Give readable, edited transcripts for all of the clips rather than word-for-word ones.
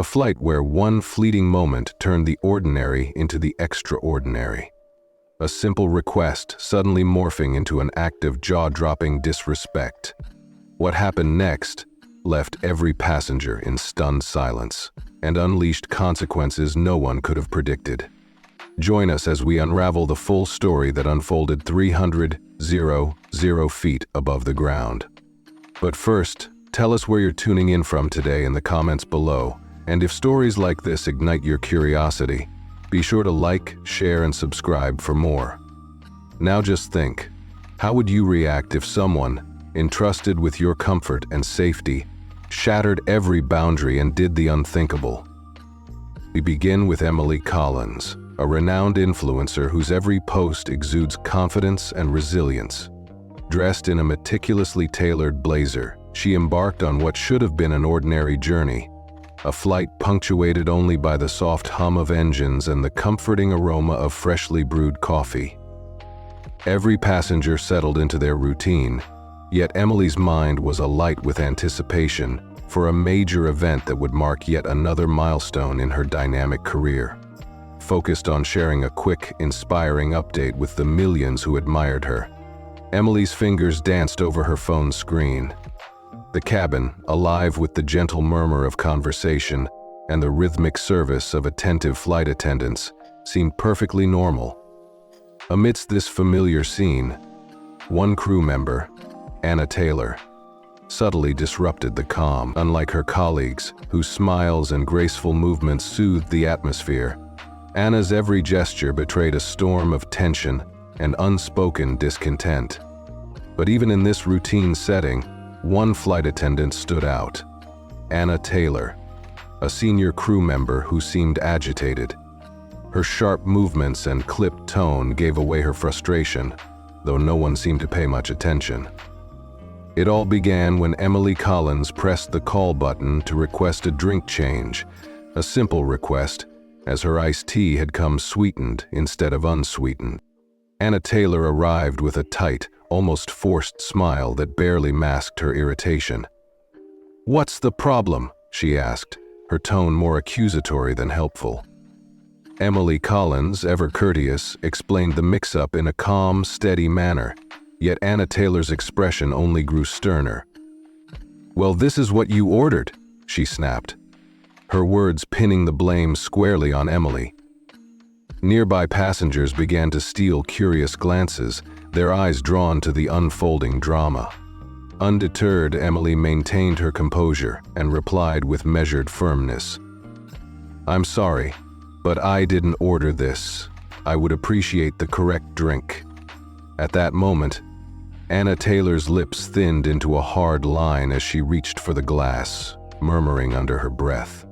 A flight where one fleeting moment turned the ordinary into the extraordinary. A simple request suddenly morphing into an act of jaw-dropping disrespect. What happened next left every passenger in stunned silence and unleashed consequences no one could have predicted. Join us as we unravel the full story that unfolded 300 feet above the ground. But first, tell us where you're tuning in from today in the comments below, and if stories like this ignite your curiosity, be sure to like, share, and subscribe for more. Now just think, how would you react if someone, entrusted with your comfort and safety, shattered every boundary and did the unthinkable? We begin with Emily Collins, a renowned influencer whose every post exudes confidence and resilience. Dressed in a meticulously tailored blazer, she embarked on what should have been an ordinary journey, a flight punctuated only by the soft hum of engines and the comforting aroma of freshly brewed coffee. Every passenger settled into their routine, yet Emily's mind was alight with anticipation for a major event that would mark yet another milestone in her dynamic career. Focused on sharing a quick, inspiring update with the millions who admired her, Emily's fingers danced over her phone's screen. The cabin, alive with the gentle murmur of conversation and the rhythmic service of attentive flight attendants, seemed perfectly normal. Amidst this familiar scene, one crew member, Anna Taylor, subtly disrupted the calm. Unlike her colleagues, whose smiles and graceful movements soothed the atmosphere, Anna's every gesture betrayed a storm of tension and unspoken discontent. But even in this routine setting, one flight attendant stood out: Anna Taylor, a senior crew member who seemed agitated. Her sharp movements and clipped tone gave away her frustration, though no one seemed to pay much attention. It all began when Emily Collins pressed the call button to request a drink change, a simple request, as her iced tea had come sweetened instead of unsweetened. Anna Taylor arrived with a tight, almost forced smile that barely masked her irritation. "What's the problem?" she asked, her tone more accusatory than helpful. Emily Collins, ever courteous, explained the mix-up in a calm, steady manner, yet Anna Taylor's expression only grew sterner. "Well, this is what you ordered," she snapped, her words pinning the blame squarely on Emily. Nearby passengers began to steal curious glances, their eyes drawn to the unfolding drama. Undeterred, Emily maintained her composure and replied with measured firmness. "I'm sorry, but I didn't order this. I would appreciate the correct drink." At that moment, Anna Taylor's lips thinned into a hard line as she reached for the glass, murmuring under her breath.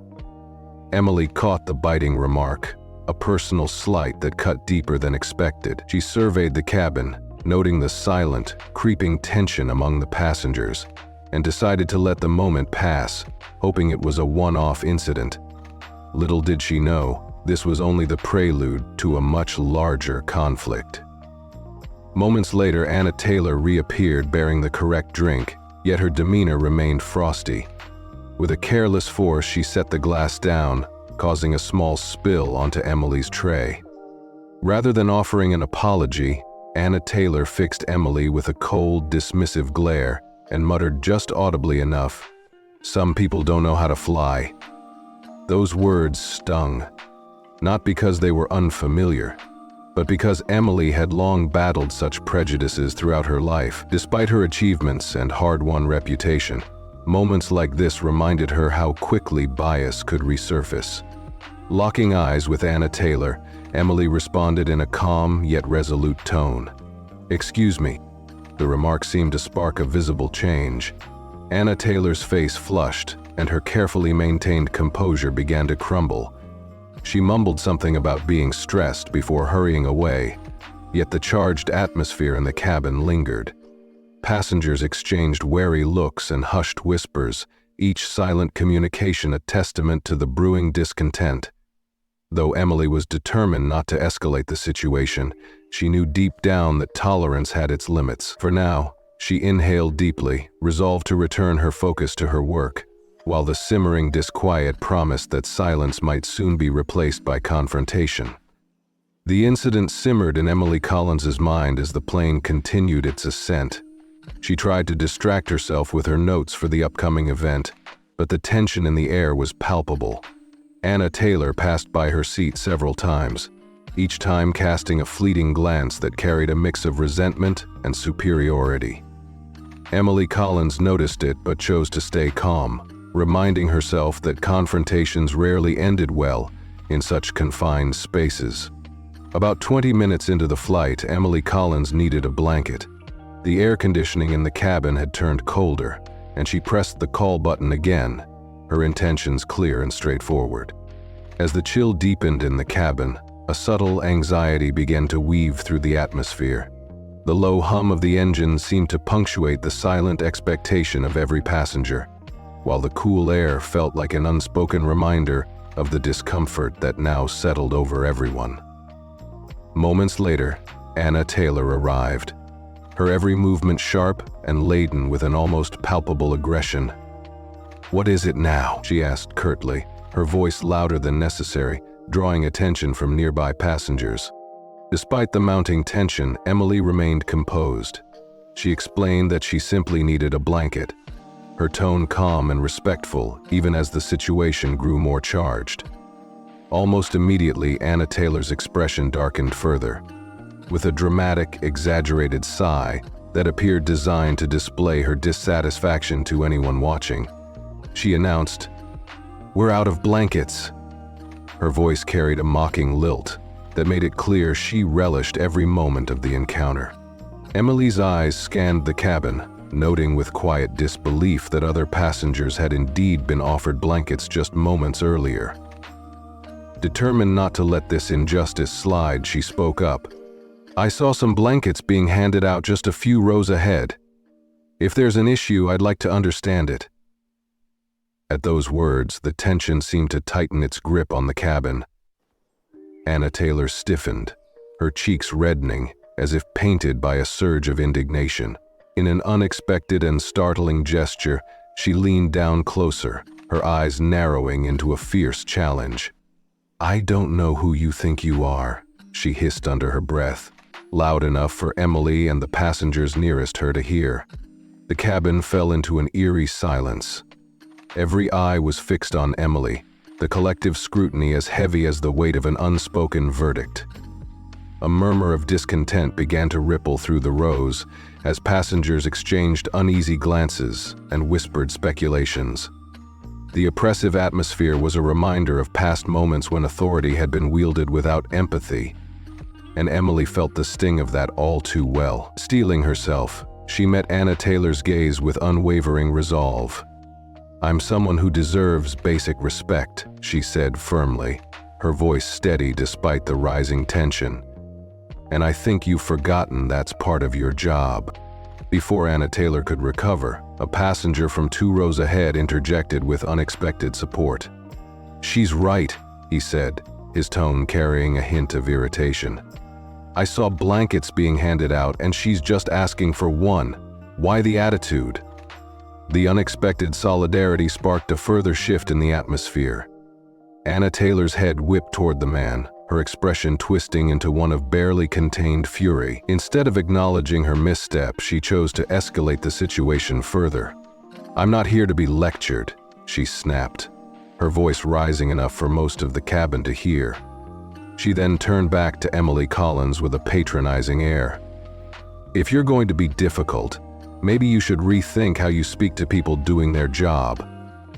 Emily caught the biting remark, a personal slight that cut deeper than expected. She surveyed the cabin, noting the silent, creeping tension among the passengers, and decided to let the moment pass, hoping it was a one-off incident. Little did she know, this was only the prelude to a much larger conflict. Moments later, Anna Taylor reappeared bearing the correct drink, yet her demeanor remained frosty. With a careless force, she set the glass down, causing a small spill onto Emily's tray. Rather than offering an apology, Anna Taylor fixed Emily with a cold, dismissive glare and muttered just audibly enough, "Some people don't know how to fly." Those words stung, not because they were unfamiliar, but because Emily had long battled such prejudices throughout her life. Despite her achievements and hard-won reputation, moments like this reminded her how quickly bias could resurface. Locking eyes with Anna Taylor, Emily responded in a calm yet resolute tone. "Excuse me." The remark seemed to spark a visible change. Anna Taylor's face flushed, and her carefully maintained composure began to crumble. She mumbled something about being stressed before hurrying away, yet the charged atmosphere in the cabin lingered. Passengers exchanged wary looks and hushed whispers, each silent communication a testament to the brewing discontent. Though Emily was determined not to escalate the situation, she knew deep down that tolerance had its limits. For now, she inhaled deeply, resolved to return her focus to her work. while the simmering disquiet promised that silence might soon be replaced by confrontation. The incident simmered in Emily Collins's mind as the plane continued its ascent. She tried to distract herself with her notes for the upcoming event, but the tension in the air was palpable. Anna Taylor passed by her seat several times, each time casting a fleeting glance that carried a mix of resentment and superiority. Emily Collins noticed it but chose to stay calm, reminding herself that confrontations rarely ended well in such confined spaces. About 20 minutes into the flight, Emily Collins needed a blanket. The air conditioning in the cabin had turned colder, and she pressed the call button again, her intentions clear and straightforward. As the chill deepened in the cabin, a subtle anxiety began to weave through the atmosphere. The low hum of the engine seemed to punctuate the silent expectation of every passenger, while the cool air felt like an unspoken reminder of the discomfort that now settled over everyone. Moments later, Anna Taylor arrived, her every movement sharp and laden with an almost palpable aggression. "What is it now?" she asked curtly, her voice louder than necessary, drawing attention from nearby passengers. Despite the mounting tension, Emily remained composed. She explained that she simply needed a blanket, her tone calm and respectful even as the situation grew more charged. Almost immediately, Anna Taylor's expression darkened further. With a dramatic, exaggerated sigh that appeared designed to display her dissatisfaction to anyone watching, she announced, "We're out of blankets." Her voice carried a mocking lilt that made it clear she relished every moment of the encounter. Emily's eyes scanned the cabin, noting with quiet disbelief that other passengers had indeed been offered blankets just moments earlier. Determined not to let this injustice slide, she spoke up. "I saw some blankets being handed out just a few rows ahead. If there's an issue, I'd like to understand it." At those words, the tension seemed to tighten its grip on the cabin. Anna Taylor stiffened, her cheeks reddening as if painted by a surge of indignation. In an unexpected and startling gesture, she leaned down closer, her eyes narrowing into a fierce challenge. "I don't know who you think you are," she hissed under her breath, loud enough for Emily and the passengers nearest her to hear. The cabin fell into an eerie silence. Every eye was fixed on Emily, the collective scrutiny as heavy as the weight of an unspoken verdict. A murmur of discontent began to ripple through the rows as passengers exchanged uneasy glances and whispered speculations. The oppressive atmosphere was a reminder of past moments when authority had been wielded without empathy, and Emily felt the sting of that all too well. Steeling herself, she met Anna Taylor's gaze with unwavering resolve. "I'm someone who deserves basic respect," she said firmly, her voice steady despite the rising tension. "And I think you've forgotten that's part of your job." Before Anna Taylor could recover, a passenger from 2 rows ahead interjected with unexpected support. "She's right," he said, his tone carrying a hint of irritation. "I saw blankets being handed out and she's just asking for one. Why the attitude?" The unexpected solidarity sparked a further shift in the atmosphere. Anna Taylor's head whipped toward the man, her expression twisting into one of barely contained fury. Instead of acknowledging her misstep, she chose to escalate the situation further. "I'm not here to be lectured," she snapped, her voice rising enough for most of the cabin to hear. She then turned back to Emily Collins with a patronizing air. "If you're going to be difficult, maybe you should rethink how you speak to people doing their job."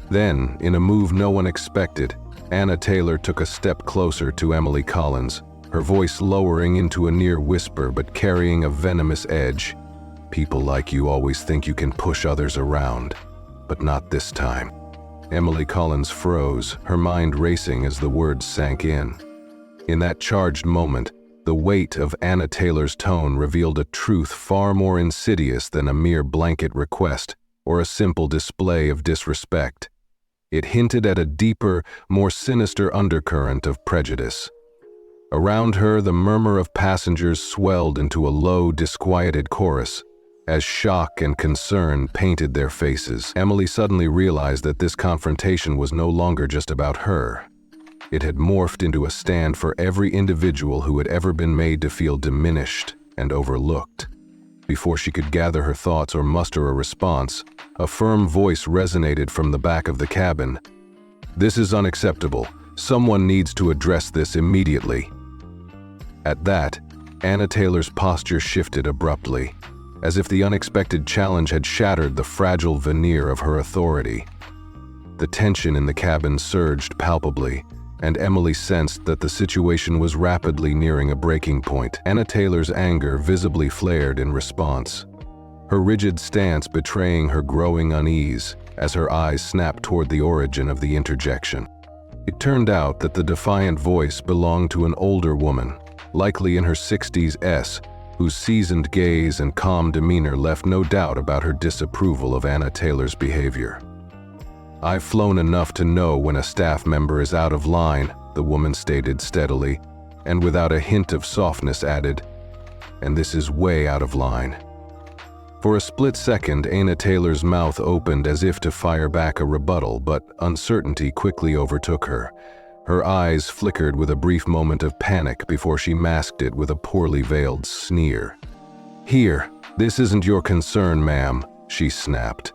Then, in a move no one expected, Anna Taylor took a step closer to Emily Collins, her voice lowering into a near whisper but carrying a venomous edge. "People like you always think you can push others around, but not this time." Emily Collins froze, her mind racing as the words sank in. In that charged moment, the weight of Anna Taylor's tone revealed a truth far more insidious than a mere blanket request or a simple display of disrespect. It hinted at a deeper, more sinister undercurrent of prejudice. Around her, the murmur of passengers swelled into a low, disquieted chorus, As shock and concern painted their faces, Emily suddenly realized that this confrontation was no longer just about her. It had morphed into a stand for every individual who had ever been made to feel diminished and overlooked. Before she could gather her thoughts or muster a response, a firm voice resonated from the back of the cabin. "This is unacceptable. Someone needs to address this immediately." At that, Anna Taylor's posture shifted abruptly, as if the unexpected challenge had shattered the fragile veneer of her authority. The tension in the cabin surged palpably, and Emily sensed that the situation was rapidly nearing a breaking point. Anna Taylor's anger visibly flared in response, her rigid stance betraying her growing unease as her eyes snapped toward the origin of the interjection. It turned out that the defiant voice belonged to an older woman, likely in her 60s, whose seasoned gaze and calm demeanor left no doubt about her disapproval of Anna Taylor's behavior. "I've flown enough to know when a staff member is out of line," the woman stated steadily, and without a hint of softness added, "and this is way out of line." For a split second, Anna Taylor's mouth opened as if to fire back a rebuttal, but uncertainty quickly overtook her. Her eyes flickered with a brief moment of panic before she masked it with a poorly veiled sneer. "Here, this isn't your concern, ma'am," she snapped,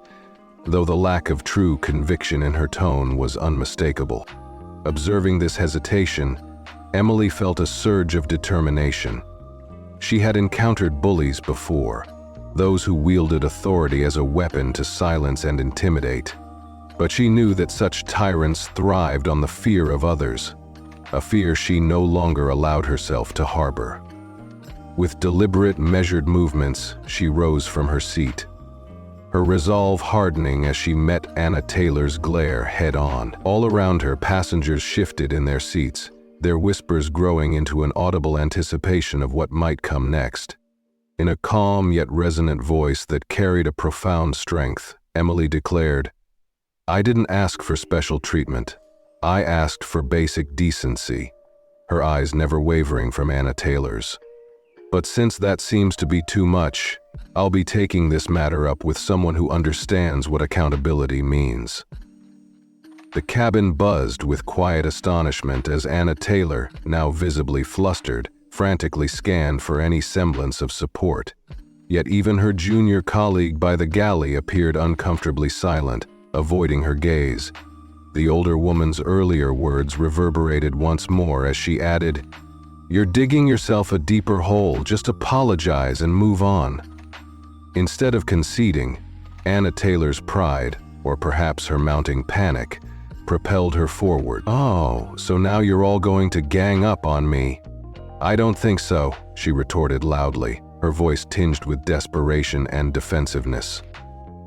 though the lack of true conviction in her tone was unmistakable. Observing this hesitation, Emily felt a surge of determination. She had encountered bullies before, those who wielded authority as a weapon to silence and intimidate. But she knew that such tyrants thrived on the fear of others, a fear she no longer allowed herself to harbor. With deliberate, measured movements, she rose from her seat, her resolve hardening as she met Anna Taylor's glare head-on. All around her, passengers shifted in their seats, their whispers growing into an audible anticipation of what might come next. In a calm yet resonant voice that carried a profound strength, Emily declared, "I didn't ask for special treatment. I asked for basic decency," her eyes never wavering from Anna Taylor's. "But since that seems to be too much, I'll be taking this matter up with someone who understands what accountability means." The cabin buzzed with quiet astonishment as Anna Taylor, now visibly flustered, frantically scanned for any semblance of support. Yet even her junior colleague by the galley appeared uncomfortably silent, avoiding her gaze. The older woman's earlier words reverberated once more as she added, "You're digging yourself a deeper hole, just apologize and move on." Instead of conceding, Anna Taylor's pride, or perhaps her mounting panic, propelled her forward. "Oh, so now you're all going to gang up on me?" "I don't think so," she retorted loudly, her voice tinged with desperation and defensiveness.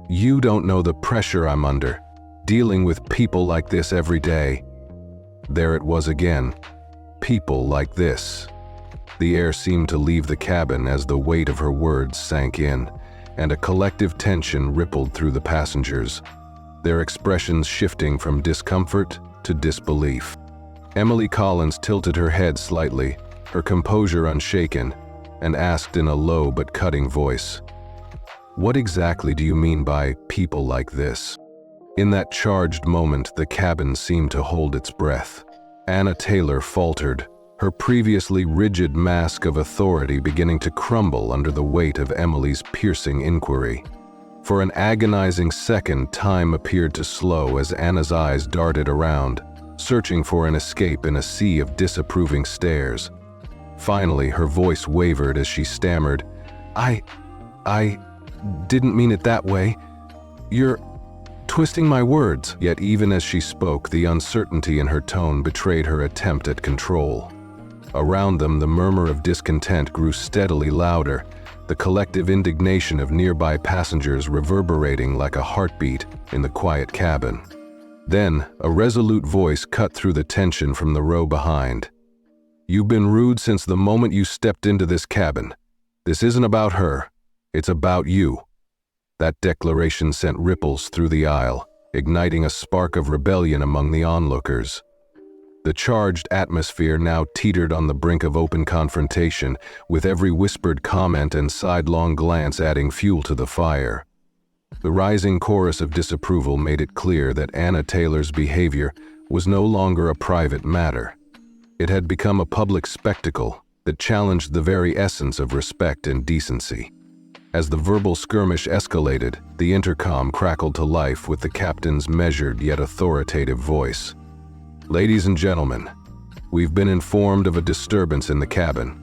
"You don't know the pressure I'm under, dealing with people like this every day." There it was again. People like this. The air seemed to leave the cabin as the weight of her words sank in, and a collective tension rippled through the passengers, their expressions shifting from discomfort to disbelief. Emily Collins tilted her head slightly, her composure unshaken, and asked in a low but cutting voice, "What exactly do you mean by people like this?" In that charged moment, the cabin seemed to hold its breath. Anna Taylor faltered, her previously rigid mask of authority beginning to crumble under the weight of Emily's piercing inquiry. For an agonizing second, time appeared to slow as Anna's eyes darted around, searching for an escape in a sea of disapproving stares. Finally, her voice wavered as she stammered, I didn't mean it that way. You're twisting my words." Yet even as she spoke, the uncertainty in her tone betrayed her attempt at control. Around them, the murmur of discontent grew steadily louder, the collective indignation of nearby passengers reverberating like a heartbeat in the quiet cabin. Then, a resolute voice cut through the tension from the row behind. "You've been rude since the moment you stepped into this cabin. This isn't about her. It's about you." That declaration sent ripples through the aisle, igniting a spark of rebellion among the onlookers. The charged atmosphere now teetered on the brink of open confrontation, with every whispered comment and sidelong glance adding fuel to the fire. The rising chorus of disapproval made it clear that Anna Taylor's behavior was no longer a private matter. It had become a public spectacle that challenged the very essence of respect and decency. As the verbal skirmish escalated, the intercom crackled to life with the captain's measured yet authoritative voice. "Ladies and gentlemen, we've been informed of a disturbance in the cabin.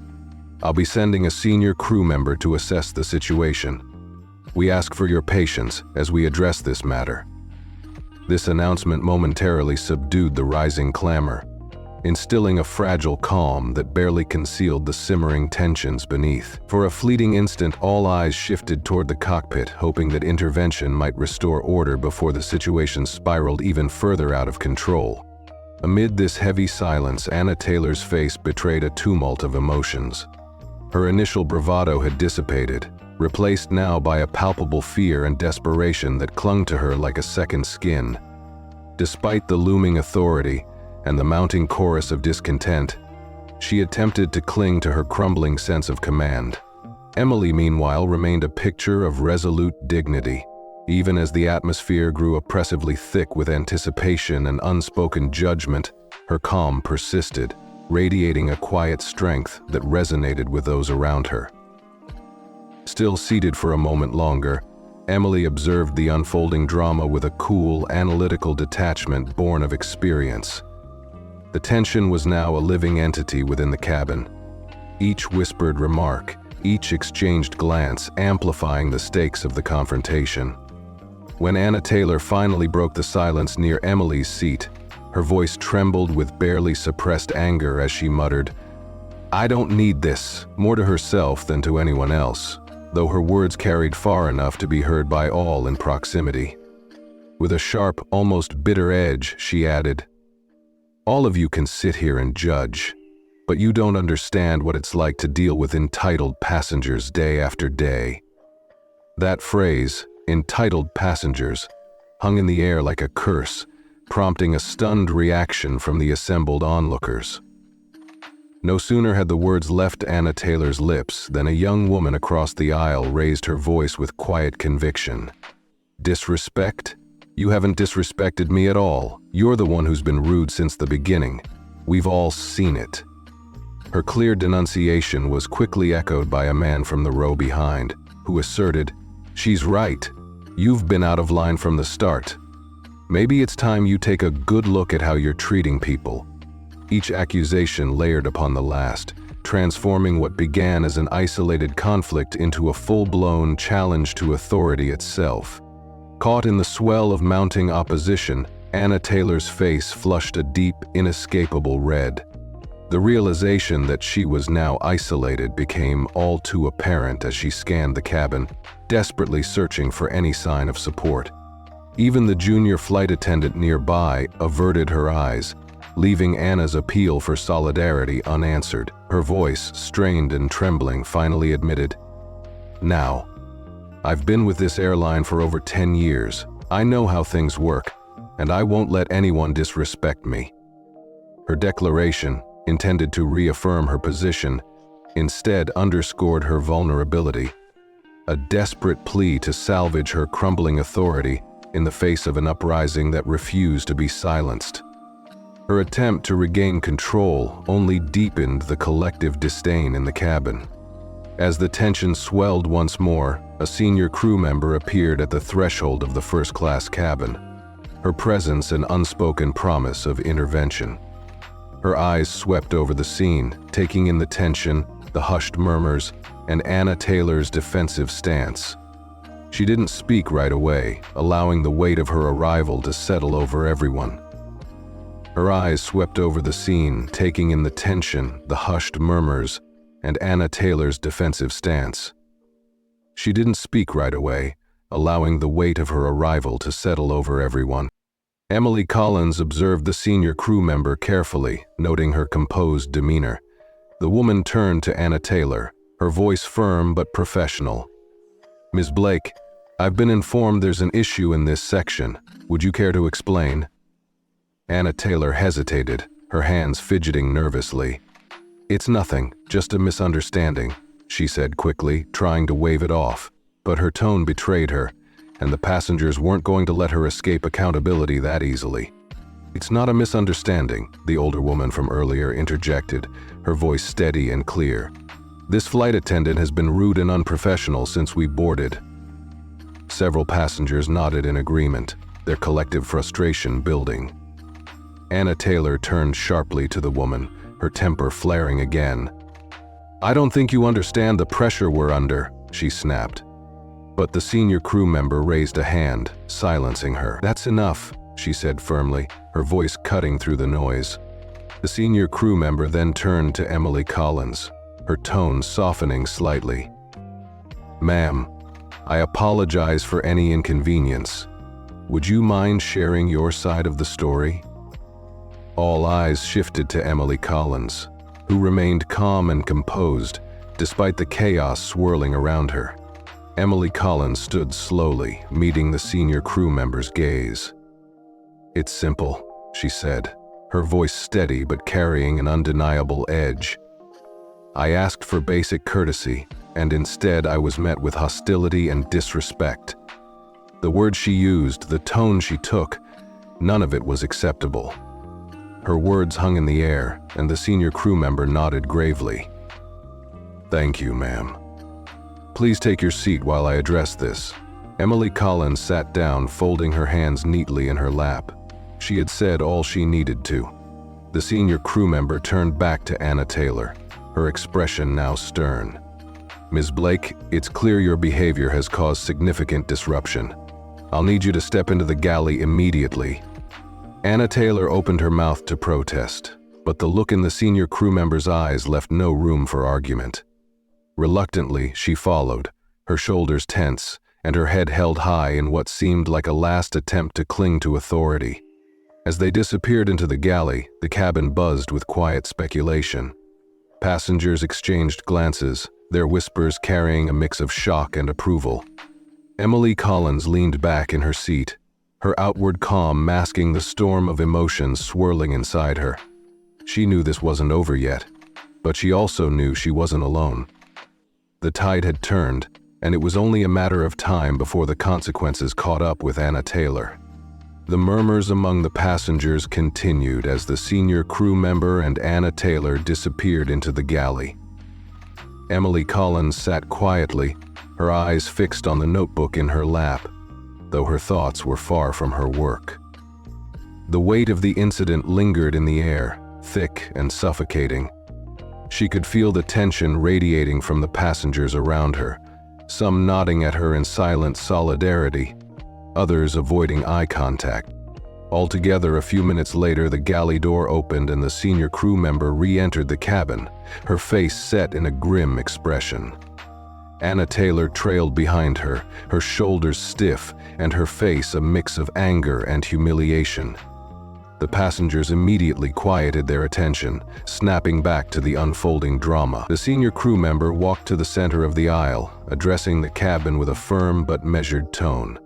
I'll be sending a senior crew member to assess the situation. We ask for your patience as we address this matter." This announcement momentarily subdued the rising clamor, instilling a fragile calm that barely concealed the simmering tensions beneath. For a fleeting instant, all eyes shifted toward the cockpit, hoping that intervention might restore order before the situation spiraled even further out of control. Amid this heavy silence, Anna Taylor's face betrayed a tumult of emotions. Her initial bravado had dissipated, replaced now by a palpable fear and desperation that clung to her like a second skin. Despite the looming authority and the mounting chorus of discontent, she attempted to cling to her crumbling sense of command. Emily, meanwhile, remained a picture of resolute dignity. Even as the atmosphere grew oppressively thick with anticipation and unspoken judgment, her calm persisted, radiating a quiet strength that resonated with those around her. Still seated for a moment longer, Emily observed the unfolding drama with a cool, analytical detachment born of experience. The tension was now a living entity within the cabin. Each whispered remark, each exchanged glance amplifying the stakes of the confrontation. When Anna Taylor finally broke the silence near Emily's seat, her voice trembled with barely suppressed anger as she muttered, "I don't need this," more to herself than to anyone else, though her words carried far enough to be heard by all in proximity. With a sharp, almost bitter edge, she added, "All of you can sit here and judge, but you don't understand what it's like to deal with entitled passengers day after day." That phrase, "entitled passengers," hung in the air like a curse, prompting a stunned reaction from the assembled onlookers. No sooner had the words left Anna Taylor's lips than a young woman across the aisle raised her voice with quiet conviction. "Disrespect? You haven't disrespected me at all. You're the one who's been rude since the beginning. We've all seen it." Her clear denunciation was quickly echoed by a man from the row behind, who asserted, "She's right. You've been out of line from the start. Maybe it's time you take a good look at how you're treating people." Each accusation layered upon the last, transforming what began as an isolated conflict into a full-blown challenge to authority itself. Caught in the swell of mounting opposition, Anna Taylor's face flushed a deep, inescapable red. The realization that she was now isolated became all too apparent as she scanned the cabin, desperately searching for any sign of support. Even the junior flight attendant nearby averted her eyes, leaving Anna's appeal for solidarity unanswered. Her voice, strained and trembling, finally admitted, "Now, I've been with this airline for over 10 years. I know how things work, and I won't let anyone disrespect me." Her declaration, intended to reaffirm her position, instead underscored her vulnerability, a desperate plea to salvage her crumbling authority in the face of an uprising that refused to be silenced. Her attempt to regain control only deepened the collective disdain in the cabin. As the tension swelled once more, a senior crew member appeared at the threshold of the first-class cabin, her presence an unspoken promise of intervention. Her eyes swept over the scene, taking in the tension, the hushed murmurs, and Anna Taylor's defensive stance. She didn't speak right away, allowing the weight of her arrival to settle over everyone. Her eyes swept over the scene, taking in the tension, the hushed murmurs, and Anna Taylor's defensive stance. She didn't speak right away, allowing the weight of her arrival to settle over everyone. Emily Collins observed the senior crew member carefully, noting her composed demeanor. The woman turned to Anna Taylor, her voice firm but professional. "Ms. Blake, I've been informed there's an issue in this section. Would you care to explain?" Anna Taylor hesitated, her hands fidgeting nervously. "It's nothing, just a misunderstanding," she said quickly, trying to wave it off. But her tone betrayed her, and the passengers weren't going to let her escape accountability that easily. "It's not a misunderstanding," the older woman from earlier interjected, her voice steady and clear. "This flight attendant has been rude and unprofessional since we boarded." Several passengers nodded in agreement, their collective frustration building. Anna Taylor turned sharply to the woman, her temper flaring again. "I don't think you understand the pressure we're under," she snapped. But the senior crew member raised a hand, silencing her. "That's enough," she said firmly, her voice cutting through the noise. The senior crew member then turned to Emily Collins, her tone softening slightly. "Ma'am, I apologize for any inconvenience. Would you mind sharing your side of the story?" All eyes shifted to Emily Collins, who remained calm and composed, despite the chaos swirling around her. Emily Collins stood slowly, meeting the senior crew member's gaze. "It's simple," she said, her voice steady but carrying an undeniable edge. "I asked for basic courtesy, and instead I was met with hostility and disrespect. The words she used, the tone she took, none of it was acceptable." Her words hung in the air, and the senior crew member nodded gravely. "Thank you, ma'am. Please take your seat while I address this." Emily Collins sat down, folding her hands neatly in her lap. She had said all she needed to. The senior crew member turned back to Anna Taylor, her expression now stern. "Ms. Blake, it's clear your behavior has caused significant disruption. I'll need you to step into the galley immediately." Anna Taylor opened her mouth to protest, but the look in the senior crew member's eyes left no room for argument. Reluctantly, she followed, her shoulders tense, and her head held high in what seemed like a last attempt to cling to authority. As they disappeared into the galley, the cabin buzzed with quiet speculation. Passengers exchanged glances, their whispers carrying a mix of shock and approval. Emily Collins leaned back in her seat, her outward calm masking the storm of emotions swirling inside her. She knew this wasn't over yet, but she also knew she wasn't alone. The tide had turned, and it was only a matter of time before the consequences caught up with Anna Taylor. The murmurs among the passengers continued as the senior crew member and Anna Taylor disappeared into the galley. Emily Collins sat quietly, her eyes fixed on the notebook in her lap, though her thoughts were far from her work. The weight of the incident lingered in the air, thick and suffocating. She could feel the tension radiating from the passengers around her, some nodding at her in silent solidarity, others avoiding eye contact. Altogether, a few minutes later, the galley door opened and the senior crew member re-entered the cabin, her face set in a grim expression. Anna Taylor trailed behind her, her shoulders stiff and her face a mix of anger and humiliation. The passengers immediately quieted their attention, snapping back to the unfolding drama. The senior crew member walked to the center of the aisle, addressing the cabin with a firm but measured tone.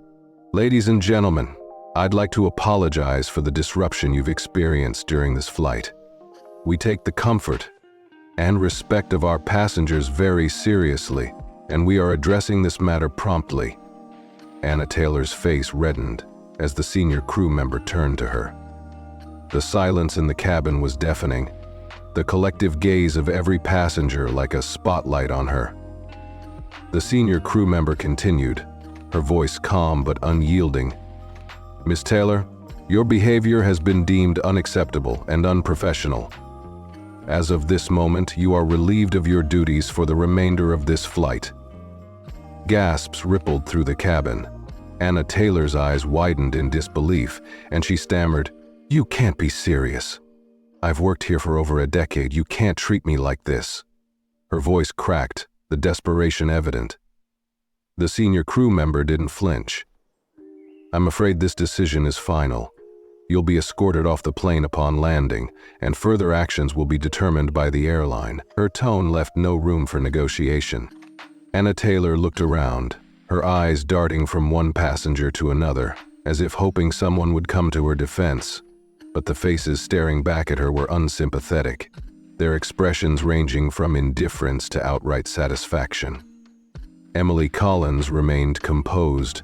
"Ladies and gentlemen, I'd like to apologize for the disruption you've experienced during this flight. We take the comfort and respect of our passengers very seriously, and we are addressing this matter promptly." Anna Taylor's face reddened as the senior crew member turned to her. The silence in the cabin was deafening, the collective gaze of every passenger like a spotlight on her. The senior crew member continued, her voice calm but unyielding. "Miss Taylor, your behavior has been deemed unacceptable and unprofessional. As of this moment, you are relieved of your duties for the remainder of this flight." Gasps rippled through the cabin. Anna Taylor's eyes widened in disbelief, and she stammered, "You can't be serious. I've worked here for over a decade. You can't treat me like this." Her voice cracked, the desperation evident. The senior crew member didn't flinch. "I'm afraid this decision is final. You'll be escorted off the plane upon landing, and further actions will be determined by the airline." Her tone left no room for negotiation. Anna Taylor looked around, her eyes darting from one passenger to another, as if hoping someone would come to her defense. but the faces staring back at her were unsympathetic, their expressions ranging from indifference to outright satisfaction. Emily Collins remained composed,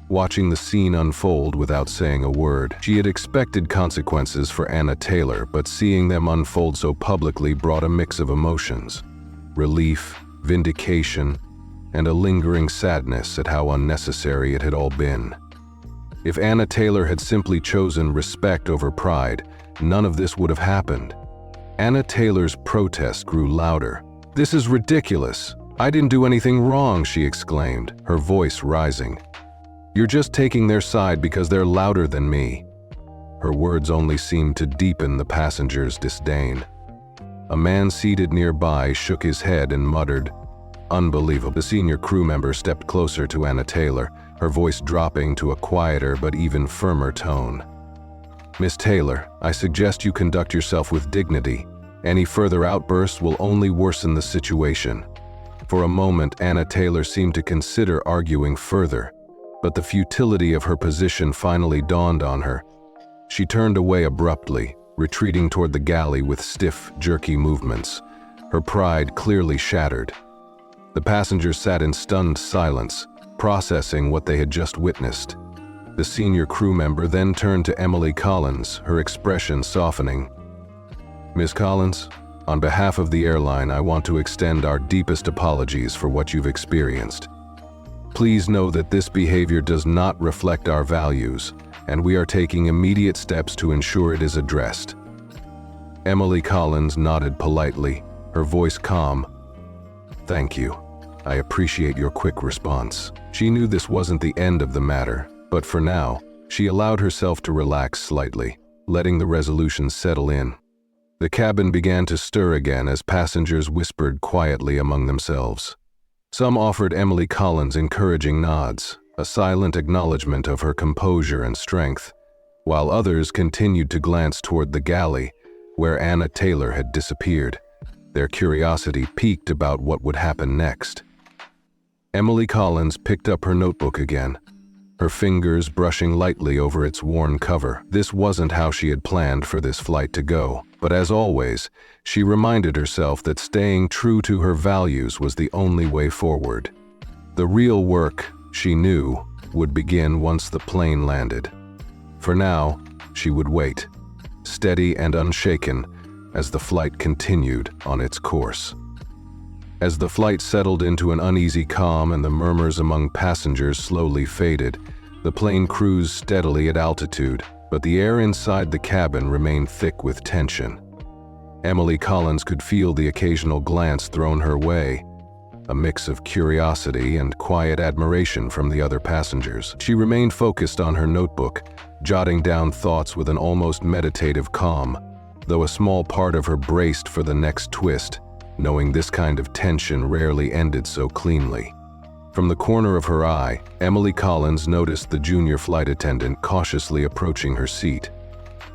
watching the scene unfold without saying a word. She had expected consequences for Anna Taylor, but seeing them unfold so publicly brought a mix of emotions: relief, vindication, and a lingering sadness at how unnecessary it had all been. If Anna Taylor had simply chosen respect over pride, none of this would have happened. Anna Taylor's protest grew louder. "This is ridiculous. I didn't do anything wrong," she exclaimed, her voice rising. "You're just taking their side because they're louder than me." Her words only seemed to deepen the passengers' disdain. A man seated nearby shook his head and muttered, "Unbelievable." The senior crew member stepped closer to Anna Taylor, her voice dropping to a quieter but even firmer tone. "Miss Taylor, I suggest you conduct yourself with dignity. Any further outbursts will only worsen the situation." For a moment, Anna Taylor seemed to consider arguing further, but the futility of her position finally dawned on her. She turned away abruptly, retreating toward the galley with stiff, jerky movements, her pride clearly shattered. The passengers sat in stunned silence, processing what they had just witnessed. The senior crew member then turned to Emily Collins, her expression softening. "Miss Collins, on behalf of the airline, I want to extend our deepest apologies for what you've experienced. Please know that this behavior does not reflect our values, and we are taking immediate steps to ensure it is addressed." Emily Collins nodded politely, her voice calm. "Thank you. I appreciate your quick response." She knew this wasn't the end of the matter, but for now, she allowed herself to relax slightly, letting the resolution settle in. The cabin began to stir again as passengers whispered quietly among themselves. Some offered Emily Collins encouraging nods, a silent acknowledgement of her composure and strength, while others continued to glance toward the galley, where Anna Taylor had disappeared. Their curiosity piqued about what would happen next. Emily Collins picked up her notebook again, her fingers brushing lightly over its worn cover. This wasn't how she had planned for this flight to go, but as always, she reminded herself that staying true to her values was the only way forward. The real work, she knew, would begin once the plane landed. For now, she would wait, steady and unshaken, as the flight continued on its course. As the flight settled into an uneasy calm and the murmurs among passengers slowly faded, the plane cruised steadily at altitude, but the air inside the cabin remained thick with tension. Emily Collins could feel the occasional glance thrown her way, a mix of curiosity and quiet admiration from the other passengers. She remained focused on her notebook, jotting down thoughts with an almost meditative calm, though a small part of her braced for the next twist, knowing this kind of tension rarely ended so cleanly. From the corner of her eye, Emily Collins noticed the junior flight attendant cautiously approaching her seat.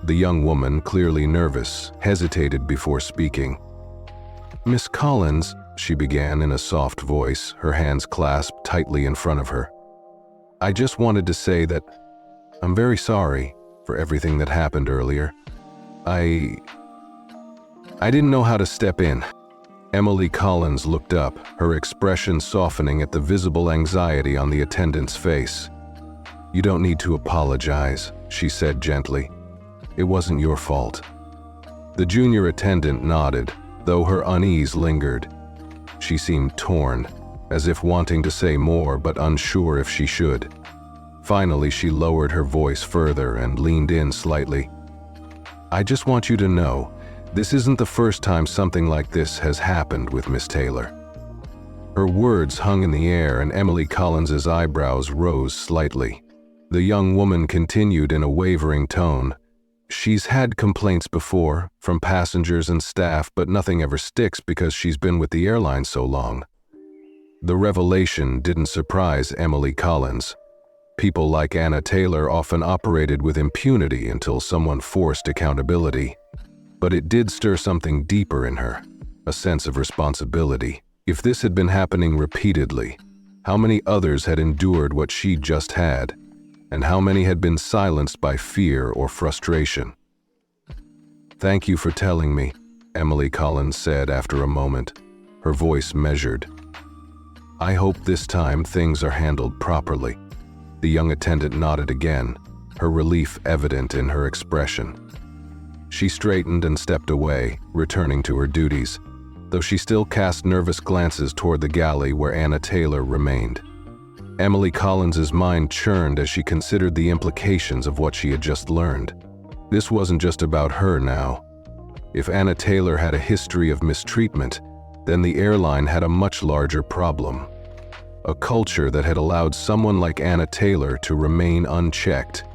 The young woman, clearly nervous, hesitated before speaking. "Miss Collins," she began in a soft voice, her hands clasped tightly in front of her. "I just wanted to say that I'm very sorry for everything that happened earlier. I didn't know how to step in." Emily Collins looked up, her expression softening at the visible anxiety on the attendant's face. "You don't need to apologize," she said gently. "It wasn't your fault." The junior attendant nodded, though her unease lingered. She seemed torn, as if wanting to say more but unsure if she should. Finally, she lowered her voice further and leaned in slightly. "I just want you to know, this isn't the first time something like this has happened with Miss Taylor." Her words hung in the air and Emily Collins's eyebrows rose slightly. The young woman continued in a wavering tone. "She's had complaints before, from passengers and staff, but nothing ever sticks because she's been with the airline so long." The revelation didn't surprise Emily Collins. People like Anna Taylor often operated with impunity until someone forced accountability. But it did stir something deeper in her, a sense of responsibility. If this had been happening repeatedly, how many others had endured what she just had, and how many had been silenced by fear or frustration? "Thank you for telling me," Emily Collins said after a moment, her voice measured. "I hope this time things are handled properly." The young attendant nodded again, her relief evident in her expression. She straightened and stepped away, returning to her duties, though she still cast nervous glances toward the galley where Anna Taylor remained. Emily Collins's mind churned as she considered the implications of what she had just learned. This wasn't just about her now. If Anna Taylor had a history of mistreatment, then the airline had a much larger problem. A culture that had allowed someone like Anna Taylor to remain unchecked.